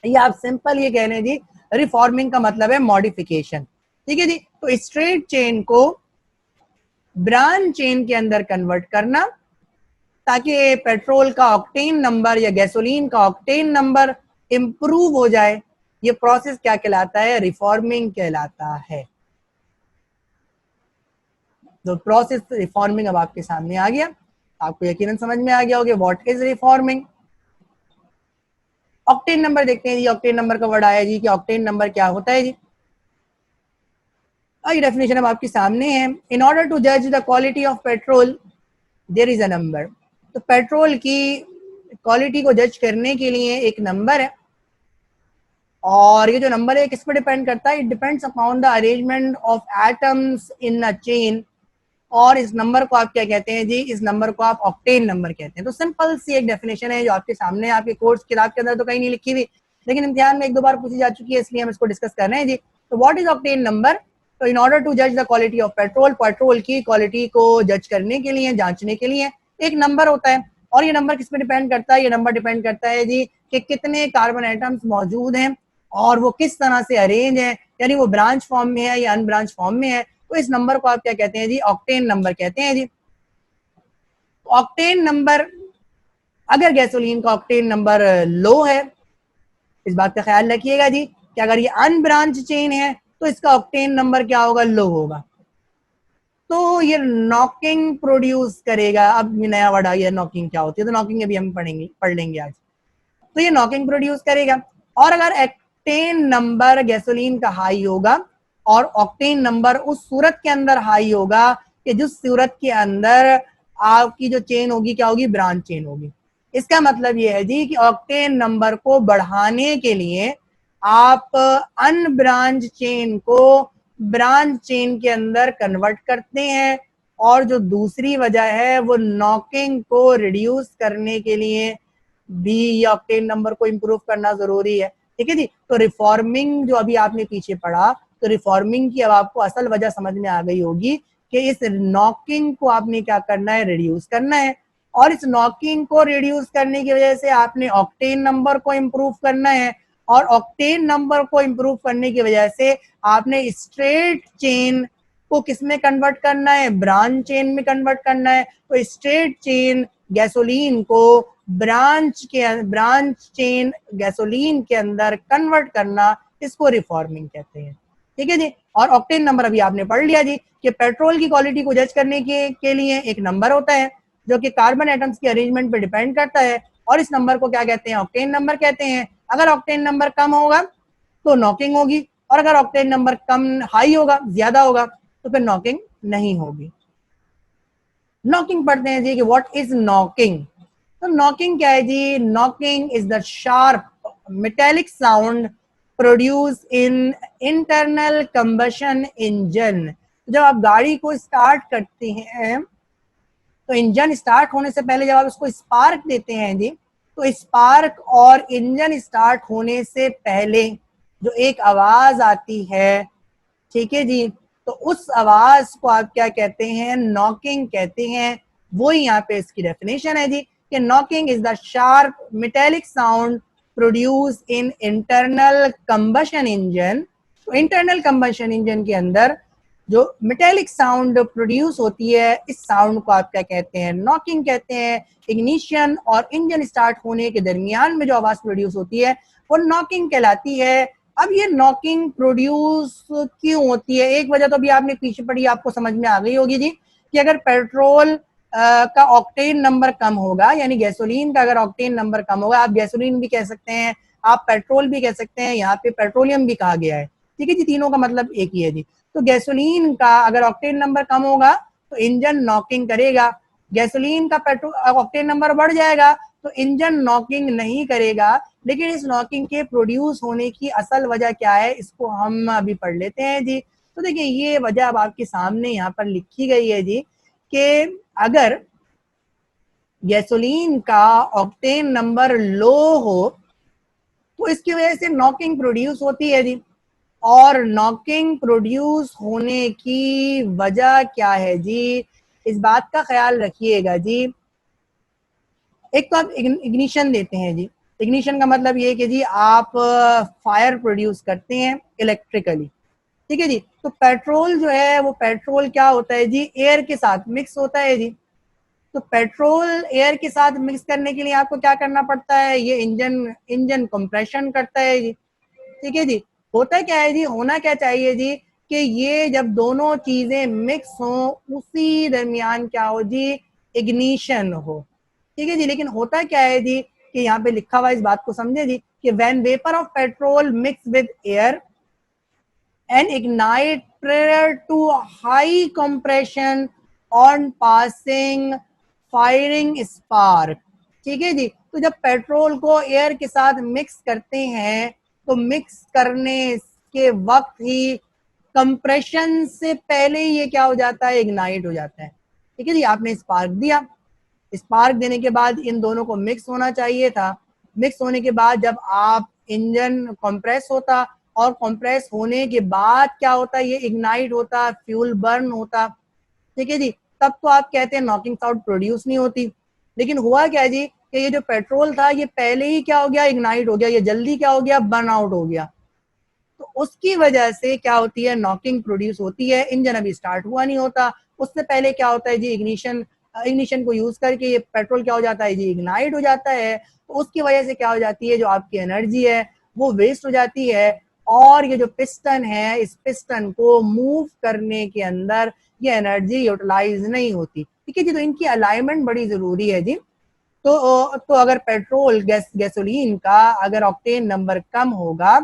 या आप सिंपल ये कह लें जी रिफॉर्मिंग का मतलब है मॉडिफिकेशन। ठीक है जी। तो स्ट्रेट चेन को ब्रांच चेन के अंदर कन्वर्ट करना ताकि पेट्रोल का ऑक्टेन नंबर या गैसोलीन का ऑक्टेन नंबर इंप्रूव हो जाए। ये प्रोसेस क्या कहलाता है? रिफॉर्मिंग कहलाता है। तो प्रोसेस रिफॉर्मिंग अब आपके सामने आ गया, आपको यकीनन समझ में आ गया होगा what is reforming. Octane number देखते हैं जी। ऑक्टेन नंबर का वर्ड आया जी कि ऑक्टेन नंबर क्या होता है जी। ये डेफिनेशन अब आपके सामने है। इन ऑर्डर टू जज the quality of petrol there is a number. तो पेट्रोल की क्वालिटी को जज करने के लिए एक नंबर है, और ये जो नंबर है किस पर डिपेंड करता है? It depends upon the arrangement of atoms in a chain. और इस नंबर को आप क्या कहते हैं जी? इस नंबर को आप ऑक्टेन नंबर कहते हैं। तो सिंपल सी एक डेफिनेशन है जो आपके सामने आपके कोर्स किताब के अंदर तो कहीं नहीं लिखी हुई, लेकिन इम्तिहान में एक दो बार पूछी जा चुकी है, इसलिए हम इसको डिस्कस कर रहे हैं जी। तो व्हाट इज ऑक्टेन नंबर? तो इन ऑर्डर टू जज the quality of petrol, petrol की क्वालिटी को जज करने के लिए, जांचने के लिए एक नंबर होता है। और ये नंबर किस पे डिपेंड करता है? ये नंबर डिपेंड करता है जी कि कितने कार्बन एटम्स मौजूद हैं और वो किस तरह से अरेंज है, यानी वो ब्रांच फॉर्म में है या अनब्रांच फॉर्म में है। तो इस नंबर को आप क्या कहते हैं जी? ऑक्टेन नंबर कहते हैं जी। ऑक्टेन नंबर, अगर गैसोलीन का ऑक्टेन नंबर लो है, इस बात का ख्याल रखिएगा जी कि अगर ये अनब्रांच चेन है तो इसका ऑक्टेन नंबर क्या होगा? लो होगा। तो ये नॉकिंग प्रोड्यूस करेगा। अब नया वर्ड आ गया, नॉकिंग क्या होती है? तो नॉकिंग अभी हम पढ़ लेंगे आज। तो ये नॉकिंग प्रोड्यूस करेगा। और अगर ऑक्टेन नंबर गैसोलीन का हाई होगा और ऑक्टेन नंबर उस सूरत के अंदर हाई होगा कि जिस सूरत के अंदर आपकी जो चेन होगी क्या होगी? ब्रांच चेन होगी। इसका मतलब ये है जी कि ऑक्टेन नंबर को बढ़ाने के लिए आप अनब्रांच चेन को ब्रांच चेन के अंदर कन्वर्ट करते हैं, और जो दूसरी वजह है वो नॉकिंग को रिड्यूस करने के लिए भी ये ऑक्टेन नंबर को इंप्रूव करना जरूरी है। ठीक है जी। तो रिफॉर्मिंग जो अभी आपने पीछे पढ़ा, तो रिफॉर्मिंग की अब आपको असल वजह समझ में आ गई होगी कि इस नॉकिंग को आपने क्या करना है? रिड्यूस करना है। और इस नॉकिंग को रिड्यूस करने की वजह से आपने ऑक्टेन नंबर को इम्प्रूव करना है, और ऑक्टेन नंबर को इम्प्रूव करने की वजह से आपने स्ट्रेट चेन को किस में कन्वर्ट करना है? ब्रांच चेन में कन्वर्ट करना है। तो स्ट्रेट चेन गैसोलीन को ब्रांच चेन गैसोलीन के अंदर कन्वर्ट करना, इसको रिफॉर्मिंग कहते हैं। ठीक है जी। और ऑक्टेन नंबर अभी आपने पढ़ लिया जी कि पेट्रोल की क्वालिटी को जज करने के लिए एक नंबर होता है जो कि कार्बन एटम्स के अरेंजमेंट पे डिपेंड करता है, और इस नंबर को क्या कहते हैं? ऑक्टेन नंबर कहते हैं। अगर ऑक्टेन नंबर कम होगा तो नॉकिंग होगी, और अगर ऑक्टेन नंबर कम हाई होगा, ज्यादा होगा, तो फिर नॉकिंग नहीं होगी। नॉकिंग पढ़ते हैं जी कि व्हाट इज नॉकिंग। तो नॉकिंग क्या है जी? Knocking is the sharp metallic sound produce in internal combustion engine. जब आप गाड़ी को स्टार्ट करते हैं तो इंजन स्टार्ट होने से पहले जब आप उसको स्पार्क देते हैं जी, तो स्पार्क और इंजन स्टार्ट होने से पहले जो एक आवाज आती है, ठीक है जी, तो उस आवाज को आप क्या कहते हैं? नॉकिंग कहते हैं। वो ही यहाँ पे इसकी डेफिनेशन है जी कि knocking is the sharp metallic sound produce in internal combustion engine. तो इंटरनल कंबशन इंजन के अंदर जो मेटेलिक साउंड प्रोड्यूस होती है, इस साउंड को आप क्या कहते हैं? नॉकिंग कहते हैं। इग्निशन और इंजन स्टार्ट होने के दरमियान में जो आवाज प्रोड्यूस होती है वो नॉकिंग कहलाती है। अब ये नॉकिंग प्रोड्यूस क्यों होती है? एक वजह तो अभी आपने पीछे पढ़ी, आपको समझ में आ गई होगी जी कि अगर पेट्रोल का ऑक्टेन नंबर कम होगा, यानी गैसोलीन का अगर ऑक्टेन नंबर कम होगा, आप गैसोलीन भी कह सकते हैं, आप पेट्रोल भी कह सकते हैं, यहाँ पे पेट्रोलियम भी कहा गया है, ठीक है जी, तीनों का मतलब एक ही है जी। तो गैसोलीन का अगर ऑक्टेन नंबर कम होगा तो इंजन नॉकिंग करेगा, गैसोलीन का पेट्रोल ऑक्टेन नंबर बढ़ जाएगा तो इंजन नॉकिंग नहीं करेगा। लेकिन इस नॉकिंग के प्रोड्यूस होने की असल वजह क्या है, इसको हम अभी पढ़ लेते हैं जी। तो देखिए ये वजह अब आपके सामने यहाँ पर लिखी गई है जी, कि अगर गैसोलीन का ऑक्टेन नंबर लो हो तो इसकी वजह से नॉकिंग प्रोड्यूस होती है जी। और नॉकिंग प्रोड्यूस होने की वजह क्या है जी, इस बात का ख्याल रखिएगा जी। एक तो आप इग्निशन देते हैं जी, इग्निशन का मतलब ये कि जी आप फायर प्रोड्यूस करते हैं इलेक्ट्रिकली, ठीक है जी। तो पेट्रोल जो है वो पेट्रोल क्या होता है जी, एयर के साथ मिक्स होता है जी। तो पेट्रोल एयर के साथ मिक्स करने के लिए आपको क्या करना पड़ता है, ये इंजन कंप्रेशन करता है जी, ठीक है जी। होता क्या है जी, होना क्या चाहिए जी, कि ये जब दोनों चीजें मिक्स हो उसी दरमियान क्या हो जी, इग्निशन हो, ठीक है जी। लेकिन होता क्या है जी, कि यहाँ पे लिखा हुआ इस बात को समझे जी, कि when vapour of petrol mix with air and ignite prior to high compression on passing firing spark, ठीक है जी। तो जब पेट्रोल को एयर के साथ मिक्स करते हैं तो मिक्स करने के वक्त ही कंप्रेशन से पहले ही ये क्या हो जाता है, इग्नाइट हो जाता है, ठीक है जी। आपने स्पार्क दिया, स्पार्क देने के बाद इन दोनों को मिक्स होना चाहिए था, मिक्स होने के बाद जब आप इंजन कंप्रेस होता और कंप्रेस होने के बाद क्या होता, ये इग्नाइट होता, फ्यूल बर्न होता, ठीक है जी। तब तो आप कहते हैं नॉकिंग साउंड प्रोड्यूस नहीं होती। लेकिन हुआ क्या जी, कि ये जो पेट्रोल था ये पहले ही क्या हो गया, इग्नाइट हो गया, ये जल्दी क्या हो गया, बर्न आउट हो गया। तो उसकी वजह से क्या होती है, नॉकिंग प्रोड्यूस होती है, इंजन अभी स्टार्ट हुआ नहीं होता, उससे पहले क्या होता है जी, इग्निशन को यूज करके ये पेट्रोल क्या हो जाता है जी, इग्नाइट हो जाता है। तो उसकी वजह से क्या हो जाती है, जो आपकी एनर्जी है वो वेस्ट हो जाती है और ये जो पिस्टन है, इस पिस्टन को मूव करने के अंदर ये एनर्जी यूटिलाइज नहीं होती, ठीक है जी। तो इनकी अलाइनमेंट बड़ी जरूरी है जी। तो अगर पेट्रोल गैसोलीन का अगर ऑक्टेन नंबर कम होगा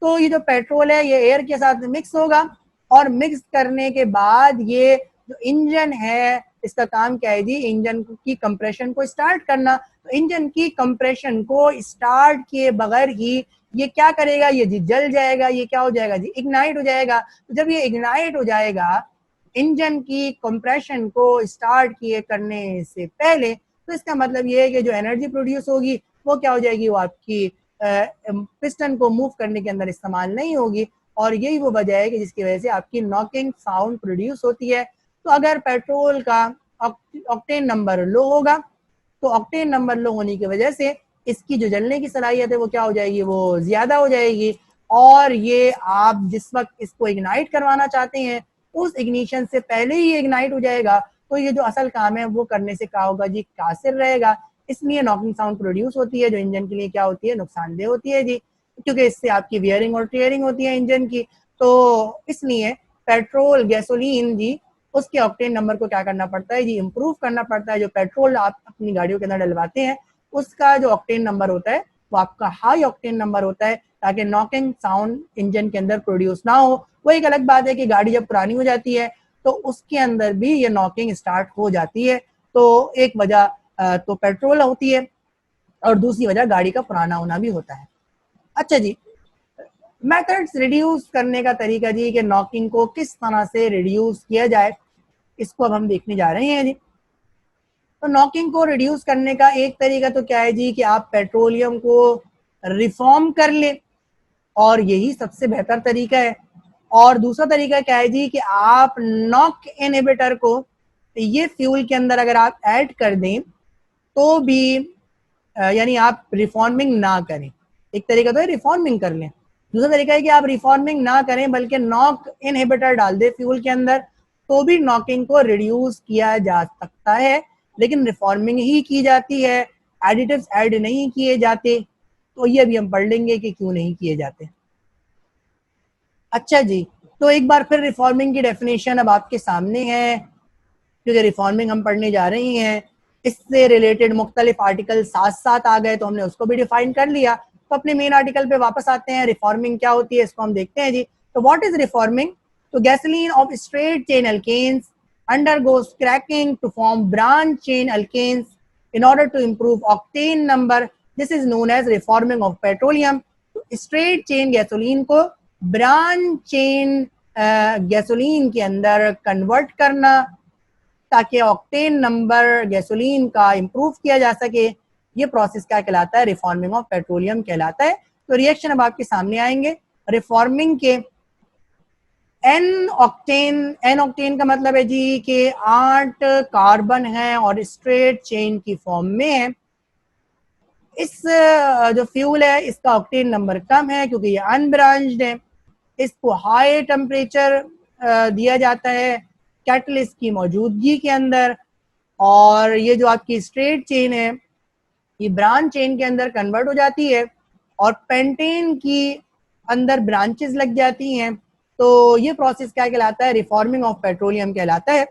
तो ये जो पेट्रोल है ये एयर के साथ मिक्स होगा और मिक्स करने के बाद ये जो इंजन है इसका काम क्या है जी, इंजन की कंप्रेशन को स्टार्ट करना। तो इंजन की कंप्रेशन को स्टार्ट किए बगैर ही ये क्या करेगा, ये जी जल जाएगा, ये क्या हो जाएगा जी, इग्नाइट हो जाएगा। तो जब ये इग्नाइट हो जाएगा इंजन की कंप्रेशन को स्टार्ट किए करने से पहले, तो इसका मतलब ये है कि जो एनर्जी प्रोड्यूस होगी वो क्या हो जाएगी, वो आपकी पिस्टन को मूव करने के अंदर इस्तेमाल नहीं होगी। और यही वो वजह है कि जिसकी वजह से आपकी नॉकिंग साउंड प्रोड्यूस होती है। तो अगर पेट्रोल का ऑक्टेन नंबर लो होगा तो ऑक्टेन नंबर लो होने की वजह से इसकी जो जलने की सलाहियत है वो क्या हो जाएगी, वो ज्यादा हो जाएगी। और ये आप जिस वक्त इसको इग्नाइट करवाना चाहते हैं उस इग्निशन से पहले ही इग्नाइट हो जाएगा। तो ये जो असल काम है वो करने से क्या होगा जी, कासिर रहेगा। इसलिए नॉकिंग साउंड प्रोड्यूस होती है जो इंजन के लिए क्या होती है, नुकसानदेह होती है जी, क्योंकि इससे आपकी वियरिंग और टीयरिंग होती है इंजन की। तो इसलिए पेट्रोल गैसोलीन जी उसके ऑक्टेन नंबर को क्या करना पड़ता है जी, इम्प्रूव करना पड़ता है। जो पेट्रोल आप अपनी गाड़ियों के अंदर डलवाते हैं उसका जो ऑक्टेन नंबर होता है वो आपका हाई ऑक्टेन नंबर होता है, ताकि नॉकिंग साउंड इंजन के अंदर प्रोड्यूस ना हो। वो एक अलग बात है कि गाड़ी जब पुरानी हो जाती है तो उसके अंदर भी ये नॉकिंग स्टार्ट हो जाती है। तो एक वजह तो पेट्रोल होती है और दूसरी वजह गाड़ी का पुराना होना भी होता है। अच्छा जी, मेथड्स रिड्यूस करने का तरीका जी, कि नॉकिंग को किस तरह से रिड्यूस किया जाए, इसको अब हम देखने जा रहे हैं जी। तो नॉकिंग को रिड्यूस करने का एक तरीका तो क्या है जी, कि आप पेट्रोलियम को रिफॉर्म कर लें और यही सबसे बेहतर तरीका है। और दूसरा तरीका क्या है जी, कि आप नॉक इनहिबिटर को ये फ्यूल के अंदर अगर आप ऐड कर दें तो भी यानी आप रिफॉर्मिंग ना करें। एक तरीका तो है रिफॉर्मिंग कर लें, दूसरा तरीका है कि आप रिफॉर्मिंग ना करें बल्कि नॉक इनहिबिटर डाल दें फ्यूल के अंदर, तो भी नॉकिंग को रिड्यूस किया जा सकता है। लेकिन रिफॉर्मिंग ही की जाती है, एडिटिव्स ऐड नहीं किए जाते। तो ये भी हम पढ़ लेंगे कि क्यों नहीं किए जाते। अच्छा जी, तो एक बार फिर रिफॉर्मिंग की डेफिनेशन अब आपके सामने है, क्योंकि रिफॉर्मिंग हम पढ़ने जा रही हैं। इससे रिलेटेड मुख्तलिफ आर्टिकल साथ साथ आ गए तो हमने उसको भी डिफाइन कर लिया। तो अपने मेन आर्टिकल पे वापस आते हैं, रिफॉर्मिंग क्या होती है इसको हम देखते हैं जी। तो व्हाट इज रिफॉर्मिंग? तो gasoline of straight chain alkanes undergoes cracking to form branch chain alkanes in order to improve octane number. This is known as reforming of petroleum. तो स्ट्रेट चेन गैसोलीन को branch chain gasoline के अंदर convert करना ताकि octane number gasoline का improve किया जा सके, ये प्रोसेस क्या कहलाता है? रिफॉर्मिंग ऑफ पेट्रोलियम कहलाता है। तो रिएक्शन अब आपके सामने आएंगे। रिफॉर्मिंग के एन ऑक्टेन का मतलब है जी कि 8 कार्बन है और स्ट्रेट चेन की फॉर्म में है। इस जो फ्यूल है इसका ऑक्टेन नंबर कम है क्योंकि ये अनब्रांच्ड है। इसको हाई टेम्परेचर दिया जाता है कैटलिस्ट की मौजूदगी के अंदर, और ये जो आपकी स्ट्रेट चेन है ये ब्रांच चेन के अंदर कन्वर्ट हो जाती है और पेंटेन की अंदर ब्रांचेस लग जाती हैं। तो ये प्रोसेस क्या कहलाता है? रिफॉर्मिंग ऑफ पेट्रोलियम कहलाता है।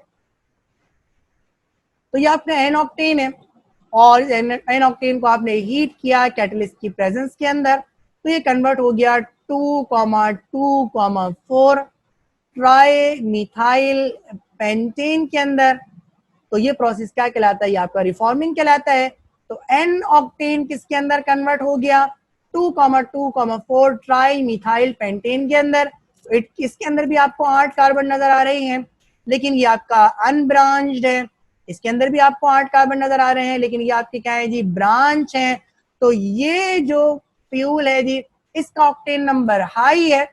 तो ये आपका एन ऑक्टेन है और एन ऑक्टेन को आपने हीट किया कैटलिस्ट की प्रेजेंस के अंदर, तो ये कन्वर्ट हो गया 2,2,4 ट्राई मिथाइल पेंटेन के अंदर। तो ये प्रोसेस क्या कहलाता है? ये आपका रिफॉर्मिंग कहलाता है। तो एन ऑक्टेन किसके अंदर कन्वर्ट हो गया? 2,2,4 ट्राई मिथाइल पेंटेन के अंदर। इसके अंदर भी आपको 8 कार्बन नजर आ रहे हैं, लेकिन ये आपका अनब्रांच्ड है। इसके अंदर भी आपको 8 कार्बन नजर आ रहे हैं, लेकिन ये आपके क्या है जी? ब्रांच हैं। तो ये जो फ्यूल है जी इसका ऑक्टेन नंबर हाई है,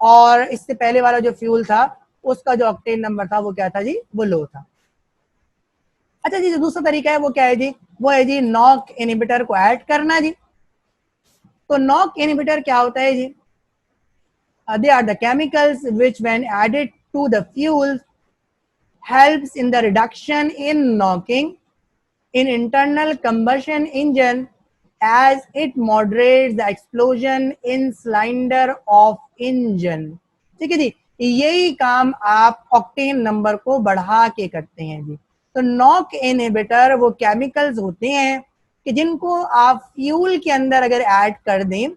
और इससे पहले वाला जो फ्यूल था उसका जो ऑक्टेन नंबर था वो क्या था जी? वो लो था। अच्छा जी, जो दूसरा तरीका है वो क्या है जी? वो है जी नॉक इनहिबिटर को ऐड करना जी। तो नॉक इनहिबिटर क्या होता है जी? They are the chemicals which when added to the fuel helps in the reduction in knocking in internal combustion engine as it moderates the explosion in cylinder of engine। ठीक है जी, यही काम आप octane number को बढ़ा के करते हैं जी। तो नॉक इनहिबिटर वो केमिकल्स होते हैं कि जिनको आप फ्यूल के अंदर अगर ऐड कर दें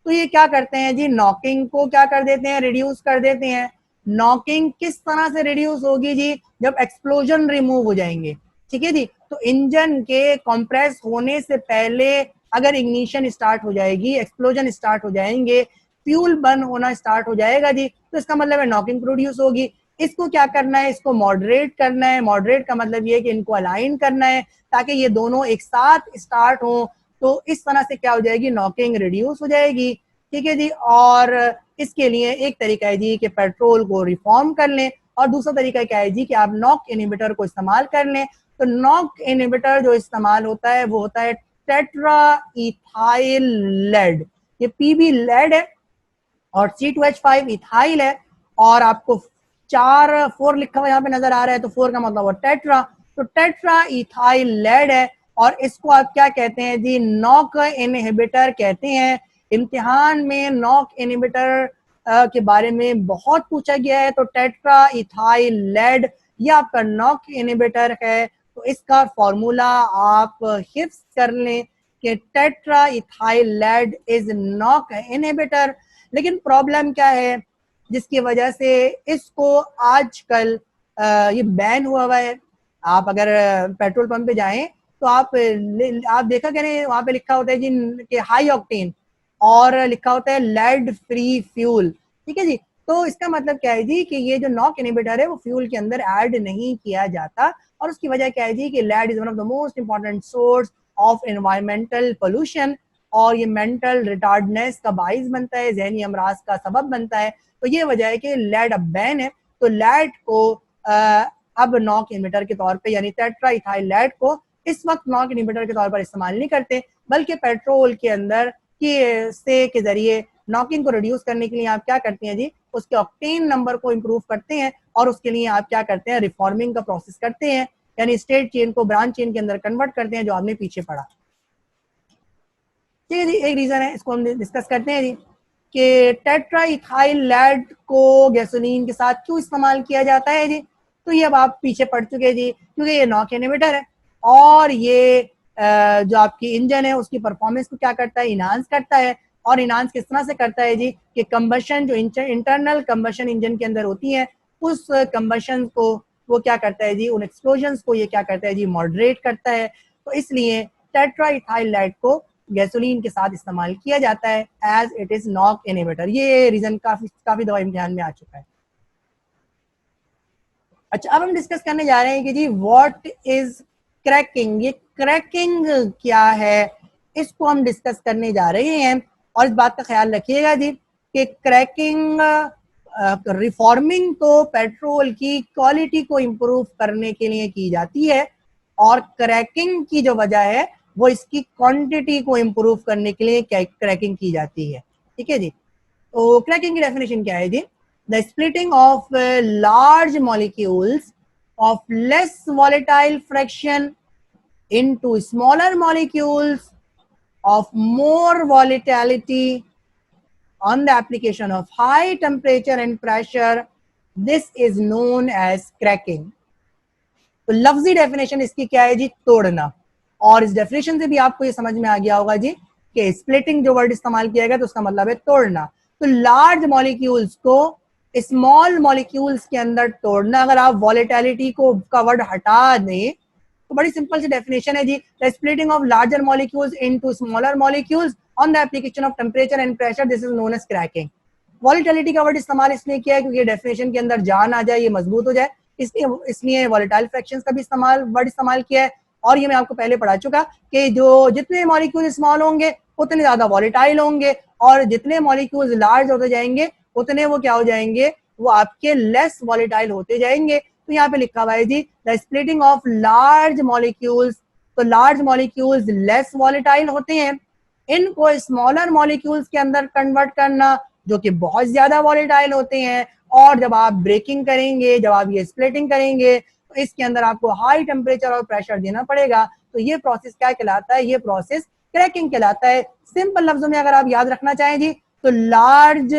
तो ये क्या करते हैं जी? नॉकिंग को क्या कर देते हैं? रिड्यूस कर देते हैं। नॉकिंग किस तरह से रिड्यूस होगी जी? जब एक्सप्लोजन रिमूव हो जाएंगे। ठीक है जी, तो इंजन के कंप्रेस होने से पहले अगर इग्निशन स्टार्ट हो जाएगी, एक्सप्लोजन स्टार्ट हो जाएंगे, फ्यूल बर्न होना स्टार्ट हो जाएगा जी, तो इसका मतलब है नॉकिंग प्रोड्यूस होगी। इसको क्या करना है? इसको मॉडरेट करना है। मॉडरेट का मतलब ये है कि इनको अलाइन करना है ताकि ये दोनों एक साथ स्टार्ट हो। तो इस तरह से क्या हो जाएगी? नॉकिंग रिड्यूस हो जाएगी। ठीक है जी, और इसके लिए एक तरीका है जी कि पेट्रोल को रिफॉर्म कर लें, और दूसरा तरीका क्या है जी कि आप नॉक इनहिबिटर को इस्तेमाल कर लें। तो नॉक इनहिबिटर जो इस्तेमाल होता है वो होता है टेट्रा इथाइल लेड। ये पीबी लेड है और C2H5 इथाइल है, और आपको 4 लिखा हुआ यहाँ पे नजर आ रहा है, तो 4 का मतलब टेट्रा। तो टेट्रा इथाइल लेड है, और इसको आप क्या कहते हैं जी? नॉक इनहिबिटर कहते हैं। इम्तिहान में नॉक इनहिबिटर के बारे में बहुत पूछा गया है। तो टेट्रा इथाइल लेड ये आपका नॉक इनहिबिटर है। तो इसका फॉर्मूला आप हिफ्ज कर लें कि tetra ethyl lead is knock inhibitor. लेकिन प्रॉब्लम क्या है जिसकी वजह से इसको आजकल ये बैन हुआ है। आप अगर पेट्रोल पंप पे जाएं तो आप देखा करें वहां पे लिखा होता है जी कि हाई ऑक्टेन, और लिखा होता है लेड फ्री फ्यूल। ठीक है जी, तो इसका मतलब क्या है जी कि ये जो नॉक इनहिबिटर है वो फ्यूल के अंदर ऐड नहीं किया जाता, और उसकी वजह क्या है जी कि lead is one of the most important source of environmental pollution, और ये मेंटल रिटार्डनेस का बाइस बनता है, जहनी अमराज का सबब बनता है। तो ये वजह है कि लेड अब बैन है। तो लेड को अब नॉक इनहिबिटर के तौर पे यानी टेट्रा इथाइल लेड को इस वक्त नॉक इनहिबिटर के तौर पर इस्तेमाल नहीं करते, बल्कि पेट्रोल के अंदर के जरिए नॉकिंग को रिड्यूस करने के लिए आप क्या करते हैं जी? उसके ऑक्टेन नंबर को इंप्रूव करते हैं, और उसके लिए आप क्या करते हैं? रिफॉर्मिंग का प्रोसेस करते हैं, यानी स्टेट चेन को ब्रांच चेन के अंदर कन्वर्ट करते हैं, जो आपने पीछे पढ़ा। ठीक है जी, एक रीजन है, इसको हम डिस्कस करते हैं जी कि टेट्रा इथाइल लेड को गैसोलीन के साथ क्यों इस्तेमाल किया जाता है जी। तो ये अब आप पीछे पढ़ चुके जी, क्योंकि ये नॉक इनहिबिटर है, और ये जो आपकी इंजन है उसकी परफॉर्मेंस को क्या करता है? इनहांस करता है। और इनहांस किस तरह से करता है जी कि कंबशन जो इंटरनल कंबशन इंजन के अंदर होती है उस कंबशन को वो क्या करता है जी, उन एक्सप्लोजन्स को ये क्या करता है जी, मॉडरेट करता है। तो इसलिए टेट्राइथाइल लाइट को गैसोलीन के साथ इस्तेमाल किया जाता है as it is knock inhibitor. ये रीजन काफी दफा इम्तिहान में आ चुका है। अच्छा, अब हम डिस्कस करने जा रहे हैं कि जी व्हाट इज क्रैकिंग। ये क्रैकिंग क्या है, इसको हम डिस्कस करने जा रहे हैं। और इस बात का ख्याल रखिएगा जी कि क्रैकिंग रिफॉर्मिंग तो पेट्रोल की क्वालिटी को इम्प्रूव करने के लिए की जाती है, और क्रैकिंग की जो वजह है वो इसकी क्वांटिटी को इम्प्रूव करने के लिए क्रैकिंग की जाती है। ठीक है जी। तो क्रैकिंग की डेफिनेशन क्या है जी? The splitting of large molecules of less volatile fraction into smaller molecules of more volatility on the application of high temperature and pressure. This is known as cracking. तो लफ्जी डेफिनेशन इसकी क्या है जी? तोड़ना। और इस डेफिनेशन से भी आपको ये समझ में आ गया होगा जी कि स्प्लिटिंग जो वर्ड इस्तेमाल किया गया तो उसका मतलब है तोड़ना। तो लार्ज मॉलिक्यूल्स को स्मॉल मॉलिक्यूल्स के अंदर तोड़ना। अगर आप वॉलेटिलिटी को का वर्ड हटा दें तो बड़ी सिंपल सी डेफिनेशन है जी, the splitting of larger molecules into smaller molecules on the application of temperature and pressure, this is known as cracking. Volatility का वर्ड इस्तेमाल इसलिए किया है क्योंकि डेफिनेशन के अंदर जान आ जाए, ये मजबूत हो जाए, इसलिए वॉलेटाइल फ्रैक्शंस का भी वर्ड इस्तेमाल किया है। और ये मैं आपको पहले पढ़ा चुका कि जो जितने मॉलिक्यूल स्मॉल होंगे उतने ज्यादा वॉलेटाइल होंगे, और जितने मॉलिक्यूल्स लार्ज होते जाएंगे उतने वो क्या हो जाएंगे, वो आपके लेस वॉलेटाइल होते जाएंगे। तो यहाँ पे लिखा हुआ है जी the splitting of large molecules. तो लार्ज मॉलिक्यूल्स लेस वॉलेटाइल होते हैं, इनको स्मॉलर मॉलिक्यूल्स के अंदर कन्वर्ट करना जो कि बहुत ज्यादा वॉलेटाइल होते हैं। और जब आप ब्रेकिंग करेंगे, जब आप ये स्प्लिटिंग करेंगे तो इसके अंदर आपको हाई टेम्परेचर और प्रेशर देना पड़ेगा। तो ये प्रोसेस क्या कहलाता है? ये प्रोसेस क्रैकिंग कहलाता है। सिंपल लफ्जों में अगर आप याद रखना चाहें जी तो लार्ज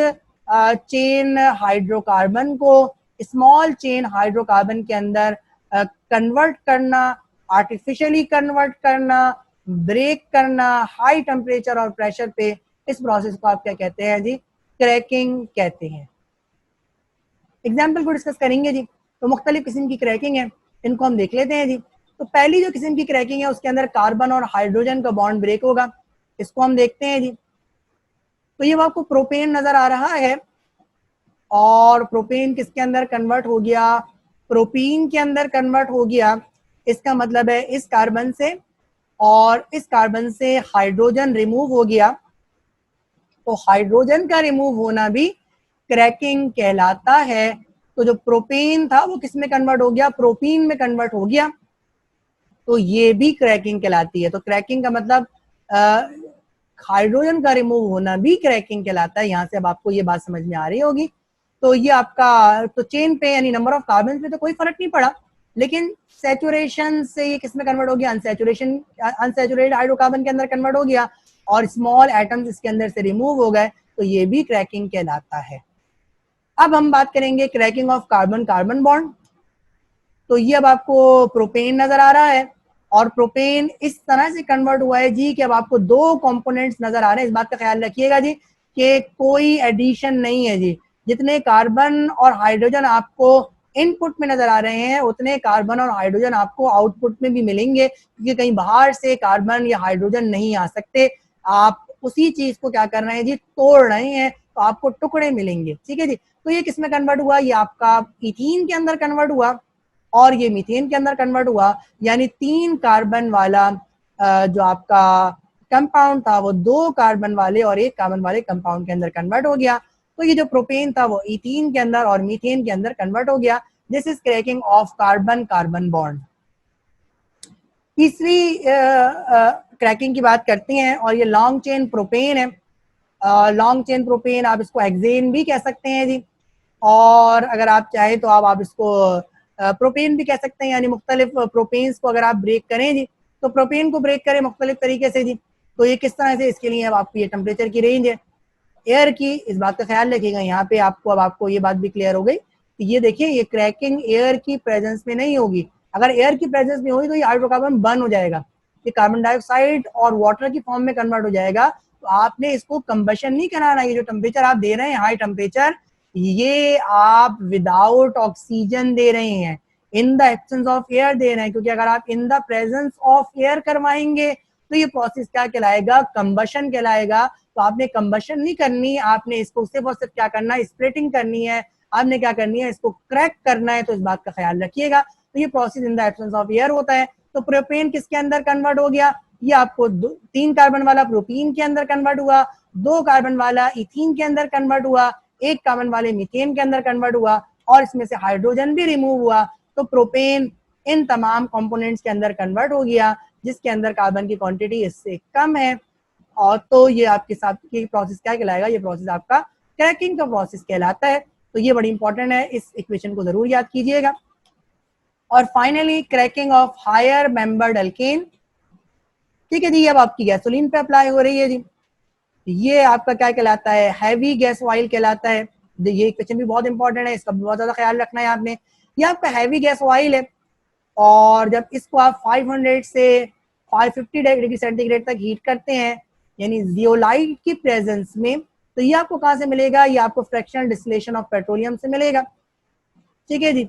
चेन हाइड्रोकार्बन को स्मॉल चेन हाइड्रोकार्बन के अंदर कन्वर्ट करना, आर्टिफिशियली कन्वर्ट करना, ब्रेक करना हाई टेम्परेचर और प्रेशर पे, इस प्रोसेस को आप क्या कहते हैं जी? क्रैकिंग कहते हैं। एग्जाम्पल को डिस्कस करेंगे जी। तो मुख्तलिफ किस्म की क्रैकिंग है, इनको हम देख लेते हैं जी। तो पहली जो किस्म की क्रैकिंग है उसके अंदर कार्बन और हाइड्रोजन का बॉन्ड ब्रेक होगा, इसको हम देखते हैं जी। तो ये आपको प्रोपेन नजर आ रहा है, और प्रोपेन किसके अंदर कन्वर्ट हो गया? प्रोपीन के अंदर कन्वर्ट हो गया। इसका मतलब है इस कार्बन से और इस कार्बन से हाइड्रोजन रिमूव हो गया। तो हाइड्रोजन का रिमूव होना भी क्रैकिंग कहलाता है। तो जो प्रोपेन था वो किस में कन्वर्ट हो गया? प्रोपीन में कन्वर्ट हो गया। तो ये भी क्रैकिंग कहलाती है। तो क्रैकिंग का मतलब हाइड्रोजन का रिमूव होना भी क्रैकिंग कहलाता है। यहाँ से अब आपको ये बात समझ में आ रही होगी। तो ये आपका तो चेन पे यानी नंबर ऑफ कार्बन पे तो कोई फर्क नहीं पड़ा, लेकिन सैचुरेशन से ये किसमें कन्वर्ट हो गया? अनसैचुरेटेड हाइड्रोकार्बन के अंदर कन्वर्ट हो गया, और स्मॉल एटम्स इसके अंदर से रिमूव हो गए। तो ये भी क्रैकिंग कहलाता है। अब हम बात करेंगे cracking of carbon carbon bond. तो ये अब आपको प्रोपेन नजर आ रहा है, और प्रोपेन इस तरह से कन्वर्ट हुआ है जी कि अब आपको दो कंपोनेंट्स नजर आ रहे हैं। इस बात का ख्याल रखिएगा जी कि कोई एडिशन नहीं है जी। जितने कार्बन और हाइड्रोजन आपको इनपुट में नजर आ रहे हैं उतने कार्बन और हाइड्रोजन आपको आउटपुट में भी मिलेंगे, क्योंकि कहीं बाहर से कार्बन या हाइड्रोजन नहीं आ सकते। आप उसी चीज को क्या कर रहे हैं जी? तोड़ रहे हैं, तो आपको टुकड़े मिलेंगे। ठीक है जी। तो ये किसमें कन्वर्ट हुआ? ये आपका इथीन के अंदर कन्वर्ट हुआ, और ये मीथेन के अंदर कन्वर्ट हुआ। यानी 3 कार्बन वाला जो आपका कंपाउंड था वो 2 कार्बन वाले और 1 कार्बन वाले कंपाउंड के अंदर कन्वर्ट हो गया। तो ये जो प्रोपेन था वो इथीन के अंदर और मीथेन के अंदर कन्वर्ट हो गया। This is cracking of carbon carbon bond. तीसरी क्रैकिंग की बात करते हैं, और ये लॉन्ग चेन प्रोपेन है। लॉन्ग चेन प्रोपेन आप इसको हेक्सेन भी कह सकते हैं जी, और अगर आप चाहें तो आप इसको प्रोपेन भी कह सकते हैं। यानी मुख्तलिफ प्रोपेन्स को अगर आप ब्रेक करें जी, तो प्रोपेन को ब्रेक करें मुख्तलिफ तरीके से जी। तो ये किस तरह से? इसके लिए अब आपकी ये टेम्परेचर की रेंज है एयर की, इस बात का ख्याल रखिएगा। यहाँ पे आपको ये बात भी क्लियर हो गई। तो ये देखिए, ये क्रैकिंग एयर की प्रेजेंस में नहीं होगी। अगर एयर की प्रेजेंस में होगी तो ये हाइड्रोकार्बन बर्न हो जाएगा, ये कार्बन डाइऑक्साइड और वाटर की फॉर्म में कन्वर्ट हो जाएगा, तो आपने इसको कंबशन नहीं कराना। ये जो टेम्परेचर आप दे रहे हैं हाई टेम्परेचर, ये आप विदाउट ऑक्सीजन दे रहे हैं, in the absence of air दे रहे हैं, क्योंकि अगर आप in the presence of air करवाएंगे तो ये प्रोसेस क्या कहलाएगा, कंबशन कहलाएगा। तो आपने कंबशन नहीं करनी, आपने इसको सिर्फ और सिर्फ क्या करना है, स्प्लिटिंग करनी है, आपने क्या करनी है, इसको क्रैक करना है। तो इस बात का ख्याल रखिएगा। तो ये process in the absence of air होता है। तो प्रोपेन किसके अंदर कन्वर्ट हो गया, ये आपको 3 कार्बन वाला प्रोपीन के अंदर कन्वर्ट हुआ, 2 कार्बन वाला इथीन के अंदर कन्वर्ट हुआ, 1 कार्बन वाले मीथेन के अंदर कन्वर्ट हुआ, और इसमें से हाइड्रोजन भी रिमूव हुआ। तो प्रोपेन इन तमाम कंपोनेंट्स के अंदर कन्वर्ट हो गया, जिसके अंदर कार्बन की क्वांटिटी इससे कम है। और तो ये आपके साथ ये प्रोसेस क्या कहलाएगा, ये प्रोसेस आपका क्रैकिंग का प्रोसेस कहलाता है। तो ये बड़ी इंपॉर्टेंट है, इस इक्वेशन को जरूर याद कीजिएगा। और finally cracking of higher membered alkane, ठीक है जी। अब आपकी गैसोलीन पे अप्लाई हो रही है जी, ये आपका क्या कहलाता है, हैवी गैस ऑयल कहलाता है। ये क्वेश्चन भी बहुत इंपॉर्टेंट है, इसका बहुत ज्यादा ख्याल रखना है आपने। ये आपका हैवी गैस ऑयल है, और जब इसको आप 500 से 550 डिग्री सेंटीग्रेड तक हीट करते हैं, यानी जियोलाइट की प्रेजेंस में, तो ये आपको कहाँ से मिलेगा, ये आपको फ्रैक्शनल डिस्टिलेशन ऑफ पेट्रोलियम से मिलेगा, ठीक है जी।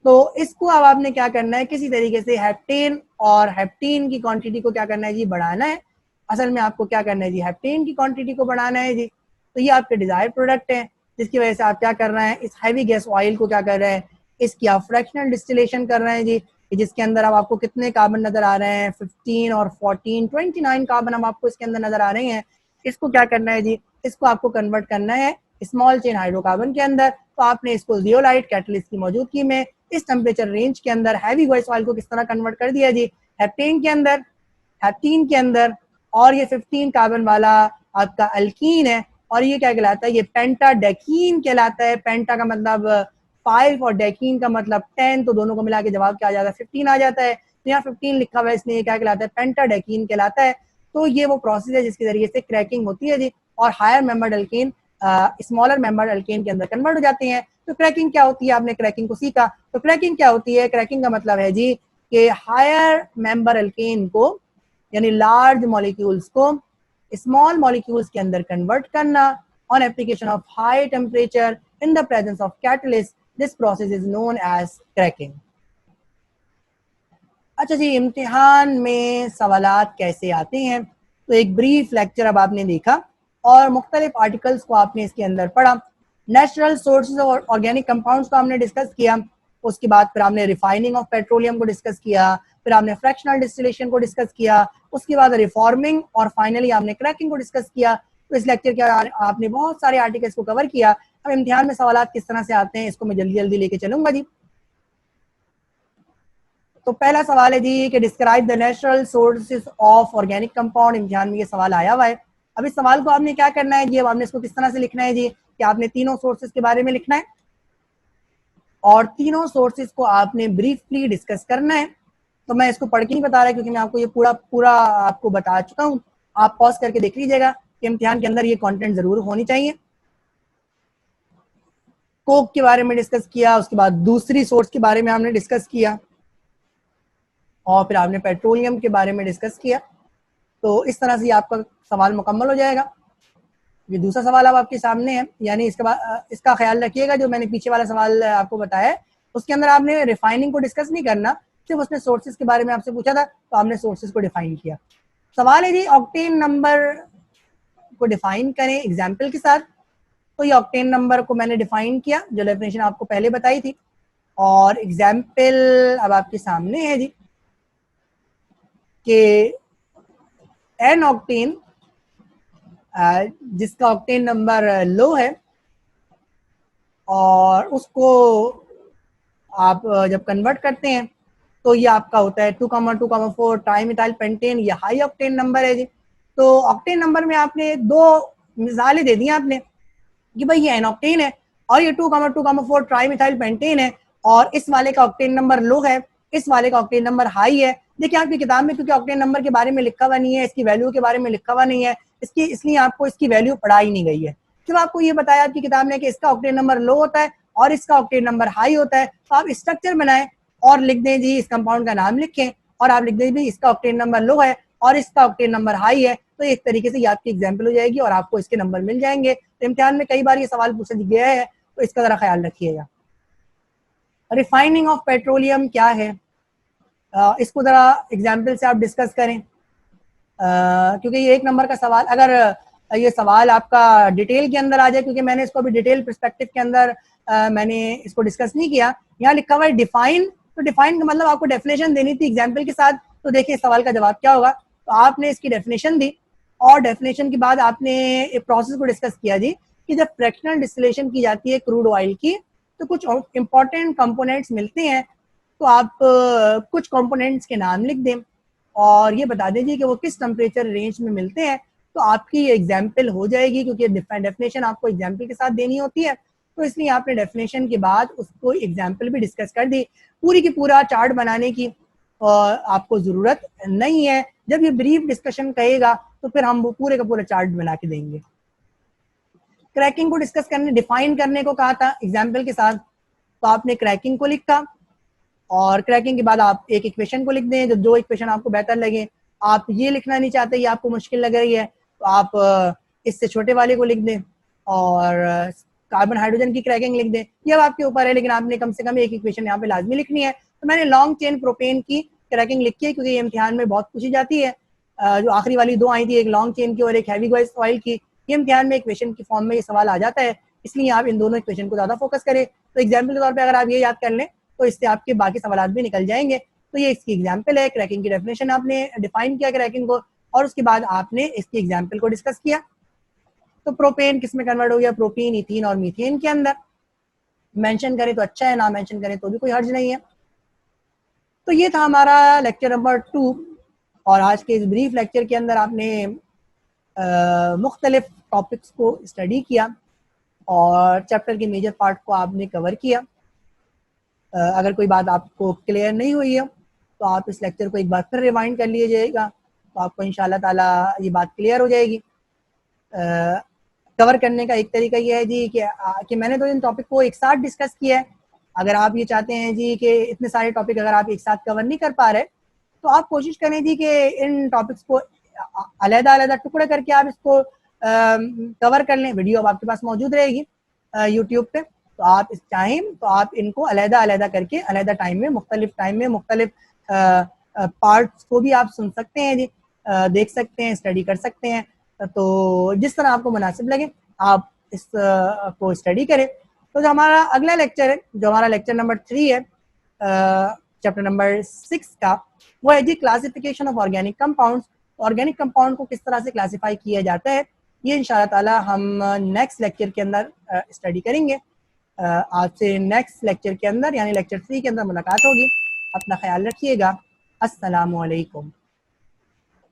तो इसको अब आपने क्या करना है, किसी तरीके से हेप्टेन और हेप्टीन की क्वांटिटी को क्या करना है जी, बढ़ाना है। असल में आपको क्या करना है जी, हेप्टेन की क्वांटिटी को बढ़ाना है जी। तो ये आपके डिजायर्ड प्रोडक्ट है, जिसकी वजह से आप क्या कर रहे हैं, इस हैवी गैस ऑयल को क्या कर रहे हैं, इसकी आप फ्रैक्शनल डिस्टिलेशन कर रहे हैं जी, जिसके अंदर अब आपको कितने कार्बन नजर आ रहे हैं, 15 और 14 29 कार्बन अब आपको इसके अंदर नजर आ रहे हैं। इसको क्या करना है जी, इसको आपको कन्वर्ट करना है स्मॉल चेन हाइड्रोकार्बन के अंदर। तो आपने इसको जियोलाइट कैटलिस्ट की मौजूदगी में इस टेम्परेचर रेंज के अंदर हैवी गैस ऑयल को किस तरह कन्वर्ट कर दिया जी, हेप्टेन के अंदर, हेप्टीन के अंदर, और ये 15 कार्बन वाला आपका अल्कीन है, और ये क्या कहलाता है, ये पेंटाडेकीन कहलाता है। पेंटा का मतलब 5 और डेकीन का मतलब 10, तो दोनों को मिला के जवाब क्या आ जाता है, 15 आ जाता है। तो यहाँ 15 लिखा हुआ है, इसलिए क्या कहलाता है, पेंटाडेकीन कहलाता है। तो ये वो प्रोसेस है जिसके जरिए से क्रैकिंग होती है जी, और higher membered alkane smaller membered alkane के अंदर कन्वर्ट हो जाते हैं। तो क्रैकिंग क्या होती है, आपने क्रैकिंग को सीखा। तो क्रैकिंग क्या होती है, क्रैकिंग का मतलब है जी कि हायर मेंबर अल्केन को, यानी लार्ज मॉलिक्यूल्स को स्मॉल मॉलिक्यूल्स के अंदर कन्वर्ट करना on application of high temperature in the presence of catalyst. This process is known as cracking. अच्छा जी, इम्तिहान में सवालात कैसे आते हैं, तो एक ब्रीफ लेक्चर अब आपने देखा, और मुख्तलिफ आर्टिकल्स को आपने इसके अंदर पढ़ा। नेचुरल सोर्सेज और ऑर्गेनिक कंपाउंड्स को हमने डिस्कस किया, उसके बाद फिर हमने रिफाइनिंग ऑफ पेट्रोलियम को डिस्कस किया, फिर हमने फ्रैक्शनल डिस्टिलेशन को डिस्कस किया, उसके बाद रिफॉर्मिंग, और फाइनली हमने क्रैकिंग को डिस्कस किया। तो इस लेक्चर के आपने बहुत सारे आर्टिकल्स को कवर किया। अब इम्तिहान में सवालात किस तरह से आते हैं, इसको मैं जल्दी जल्दी लेके चलूंगा जी। तो पहला सवाल है जी कि describe the natural sources of organic compound. इम्तिहान में ये सवाल आया हुआ है। अब इस सवाल को आपने क्या करना है जी, अब आपने इसको किस तरह से लिखना है जी, कि आपने तीनों सोर्सेज के बारे में लिखना है, और तीनों सोर्सेज को आपने ब्रीफली डिस्कस करना है। तो मैं इसको पढ़ के नहीं बता रहा, क्योंकि मैं आपको ये पूरा आपको बता चुका हूँ। आप पॉज करके देख लीजिएगा कि इम्तिहान के अंदर ये कंटेंट जरूर होनी चाहिए। कोक के बारे में डिस्कस किया, उसके बाद दूसरी सोर्स के बारे में हमने डिस्कस किया, और फिर आपने पेट्रोलियम के बारे में डिस्कस किया। तो इस तरह से आपका सवाल मुकम्मल हो जाएगा। ये दूसरा सवाल अब आपके सामने है, यानी इसका ख्याल रखिएगा, जो मैंने पीछे वाला सवाल आपको बताया है उसके अंदर आपने रिफाइनिंग को डिस्कस नहीं करना, सिर्फ उसने सोर्सेज के बारे में आपसे पूछा था, तो आपने सोर्सेज को डिफाइन किया। सवाल है जी ऑक्टेन नंबर को डिफाइन करें एग्जाम्पल के साथ। तो ये ऑक्टेन नंबर को मैंने डिफाइन किया, जो डेफिनेशन आपको पहले बताई थी, और एग्जाम्पल अब आपके सामने है जी कि एन ऑक्टेन जिसका ऑक्टेन नंबर लो है, और उसको आप जब कन्वर्ट करते हैं तो ये आपका होता है 2,2,4 ट्राइमिथाइल पेंटेन। ये हाई ऑक्टेन नंबर है जी। तो ऑक्टेन नंबर में आपने दो मिसालें दे दी आपने कि भाई ये एन ऑक्टेन है और ये 2,2,4 ट्राइमिथाइल पेंटेन है, और इस वाले का ऑक्टेन नंबर लो है, इस वाले का ऑक्टेन नंबर हाई है। देखिए आपकी किताब में क्योंकि ऑक्टेन नंबर के बारे में लिखा हुआ नहीं है, इसकी वैल्यू के बारे में लिखा हुआ नहीं है, इसलिए आपको इसकी वैल्यू पढ़ाई नहीं गई है। सिर्फ आपको ये बताया आपकी किताब में कि इसका ऑक्टेन नंबर लो होता है और इसका ऑक्टेन नंबर हाई होता है। तो आप स्ट्रक्चर बनाएं और लिख दें जी, इस कंपाउंड का नाम लिखें और आप लिख दें भी इसका ऑक्टेन नंबर लो है और इसका ऑक्टेन नंबर हाई है, तो एक तरीके से ये आपकी एग्जाम्पल हो जाएगी और आपको इसके नंबर मिल जाएंगे। तो इम्तिहान में कई बार ये सवाल पूछा गया है, तो इसका ज़रा ख्याल रखिएगा। रिफाइनिंग ऑफ पेट्रोलियम क्या है, इसको ज़रा एग्जाम्पल से आप डिस्कस करें, क्योंकि ये एक नंबर का सवाल, अगर ये सवाल आपका डिटेल के अंदर आ जाए, क्योंकि मैंने इसको अभी डिटेल पर्सपेक्टिव के अंदर मैंने इसको डिस्कस नहीं किया। यहाँ लिखा हुआ है डिफाइन, तो डिफाइन का मतलब आपको डेफिनेशन देनी थी एग्जाम्पल के साथ। तो देखिए सवाल का जवाब क्या होगा, तो आपने इसकी डेफिनेशन दी और डेफिनेशन के बाद आपने एक प्रोसेस को डिस्कस किया जी कि जब फ्रैक्शनल डिस्टिलेशन की जाती है क्रूड ऑयल की, तो कुछ इंपॉर्टेंट कंपोनेंट्स मिलते हैं, तो आप कुछ कंपोनेंट्स के नाम लिख दें और ये बता दीजिए कि वो किस टेम्परेचर रेंज में मिलते हैं, तो आपकी ये एग्जाम्पल हो जाएगी। क्योंकि डेफिनेशन आपको एग्जाम्पल के साथ देनी होती है, तो इसलिए आपने डेफिनेशन के बाद उसको एग्जाम्पल भी डिस्कस कर दी। पूरी की पूरा चार्ट बनाने की आपको ज़रूरत नहीं है। जब ये ब्रीफ डिस्कशन कहेगा तो फिर हम वो पूरे का पूरा चार्ट बना के देंगे। क्रैकिंग को डिस्कस करने, डिफाइन करने को कहा था एग्जाम्पल के साथ, तो आपने क्रैकिंग को लिखा और क्रैकिंग के बाद आप एक इक्वेशन को लिख दें, जो इक्वेशन आपको बेहतर लगे। आप ये लिखना नहीं चाहते, ये आपको मुश्किल लग रही है, तो आप इससे छोटे वाले को लिख दें और कार्बन हाइड्रोजन की क्रैकिंग लिख दें। ये अब आपके ऊपर है, लेकिन आपने कम से कम एक इक्वेशन यहाँ पे लाजमी लिखनी है। तो मैंने लॉन्ग चेन प्रोपेन की क्रैकिंग लिखी है, क्योंकि ये इम्तिहान में बहुत पूछी जाती है। जो आखिरी वाली दो आई थी, एक लॉन्ग चेन की और एक हैवी गैस ऑयल की, ये इम्तिहान में इक्वेशन की फॉर्म में ये सवाल आ जाता है, इसलिए आप इन दोनों इक्वेशन को ज़्यादा फोकस करें। तो एग्जाम्पल के तौर पर अगर आप ये याद कर लें तो इससे आपके बाकी सवाल भी निकल जाएंगे। तो ये इसकी एग्जाम्पल है, क्रैकिंग की डेफिनेशन आपने डिफाइन किया क्रैकिंग को, और उसके बाद आपने इसकी एग्जाम्पल को डिस्कस किया। तो प्रोपेन किस में कन्वर्ट हो गया, प्रोपीन, इथीन और मीथेन के अंदर। मेंशन करें तो अच्छा है, ना मेंशन करें तो भी कोई हर्ज नहीं है। तो ये था हमारा लेक्चर नंबर 2, और आज के इस ब्रीफ लेक्चर के अंदर आपने मुख्तलिफ टॉपिक्स को स्टडी किया और चैप्टर के मेजर पार्ट को आपने कवर किया। अगर कोई बात आपको क्लियर नहीं हुई है तो आप इस लेक्चर को एक बार फिर रिवाइंड कर लीजिएगा, तो आपको इंशाल्लाह ताला ये बात क्लियर हो जाएगी। कवर करने का एक तरीका ये है जी कि मैंने तो इन टॉपिक को एक साथ डिस्कस किया है। अगर आप ये चाहते हैं जी कि इतने सारे टॉपिक अगर आप एक साथ कवर नहीं कर पा रहे, तो आप कोशिश करें जी कि इन टॉपिक्स को अलग-अलग टुकड़े करके आप इसको कवर कर लें। वीडियो अब आपके पास मौजूद रहेगी यूट्यूब पे, तो आप इस चाहें तो आप इनको अलग-अलग करके अलग टाइम में मुख्तलिफ पार्ट्स को भी आप सुन सकते हैं जी, देख सकते हैं, स्टडी कर सकते हैं। तो जिस तरह आपको मुनासिब लगे आप इस को स्टडी करें। तो जो हमारा अगला लेक्चर है, जो हमारा लेक्चर नंबर 3 है चैप्टर नंबर 6 का, वो है जी classification of organic compounds. Organic compound को किस तरह से क्लासिफाई किया जाता है, ये इंशाअल्लाह ताला हम नेक्स्ट लेक्चर के अंदर स्टडी करेंगे। आपसे नेक्स्ट लेक्चर के अंदर यानी लेक्चर 3 के अंदर मुलाकात होगी। अपना ख्याल रखिएगा। अस्सलामु अलैकुम।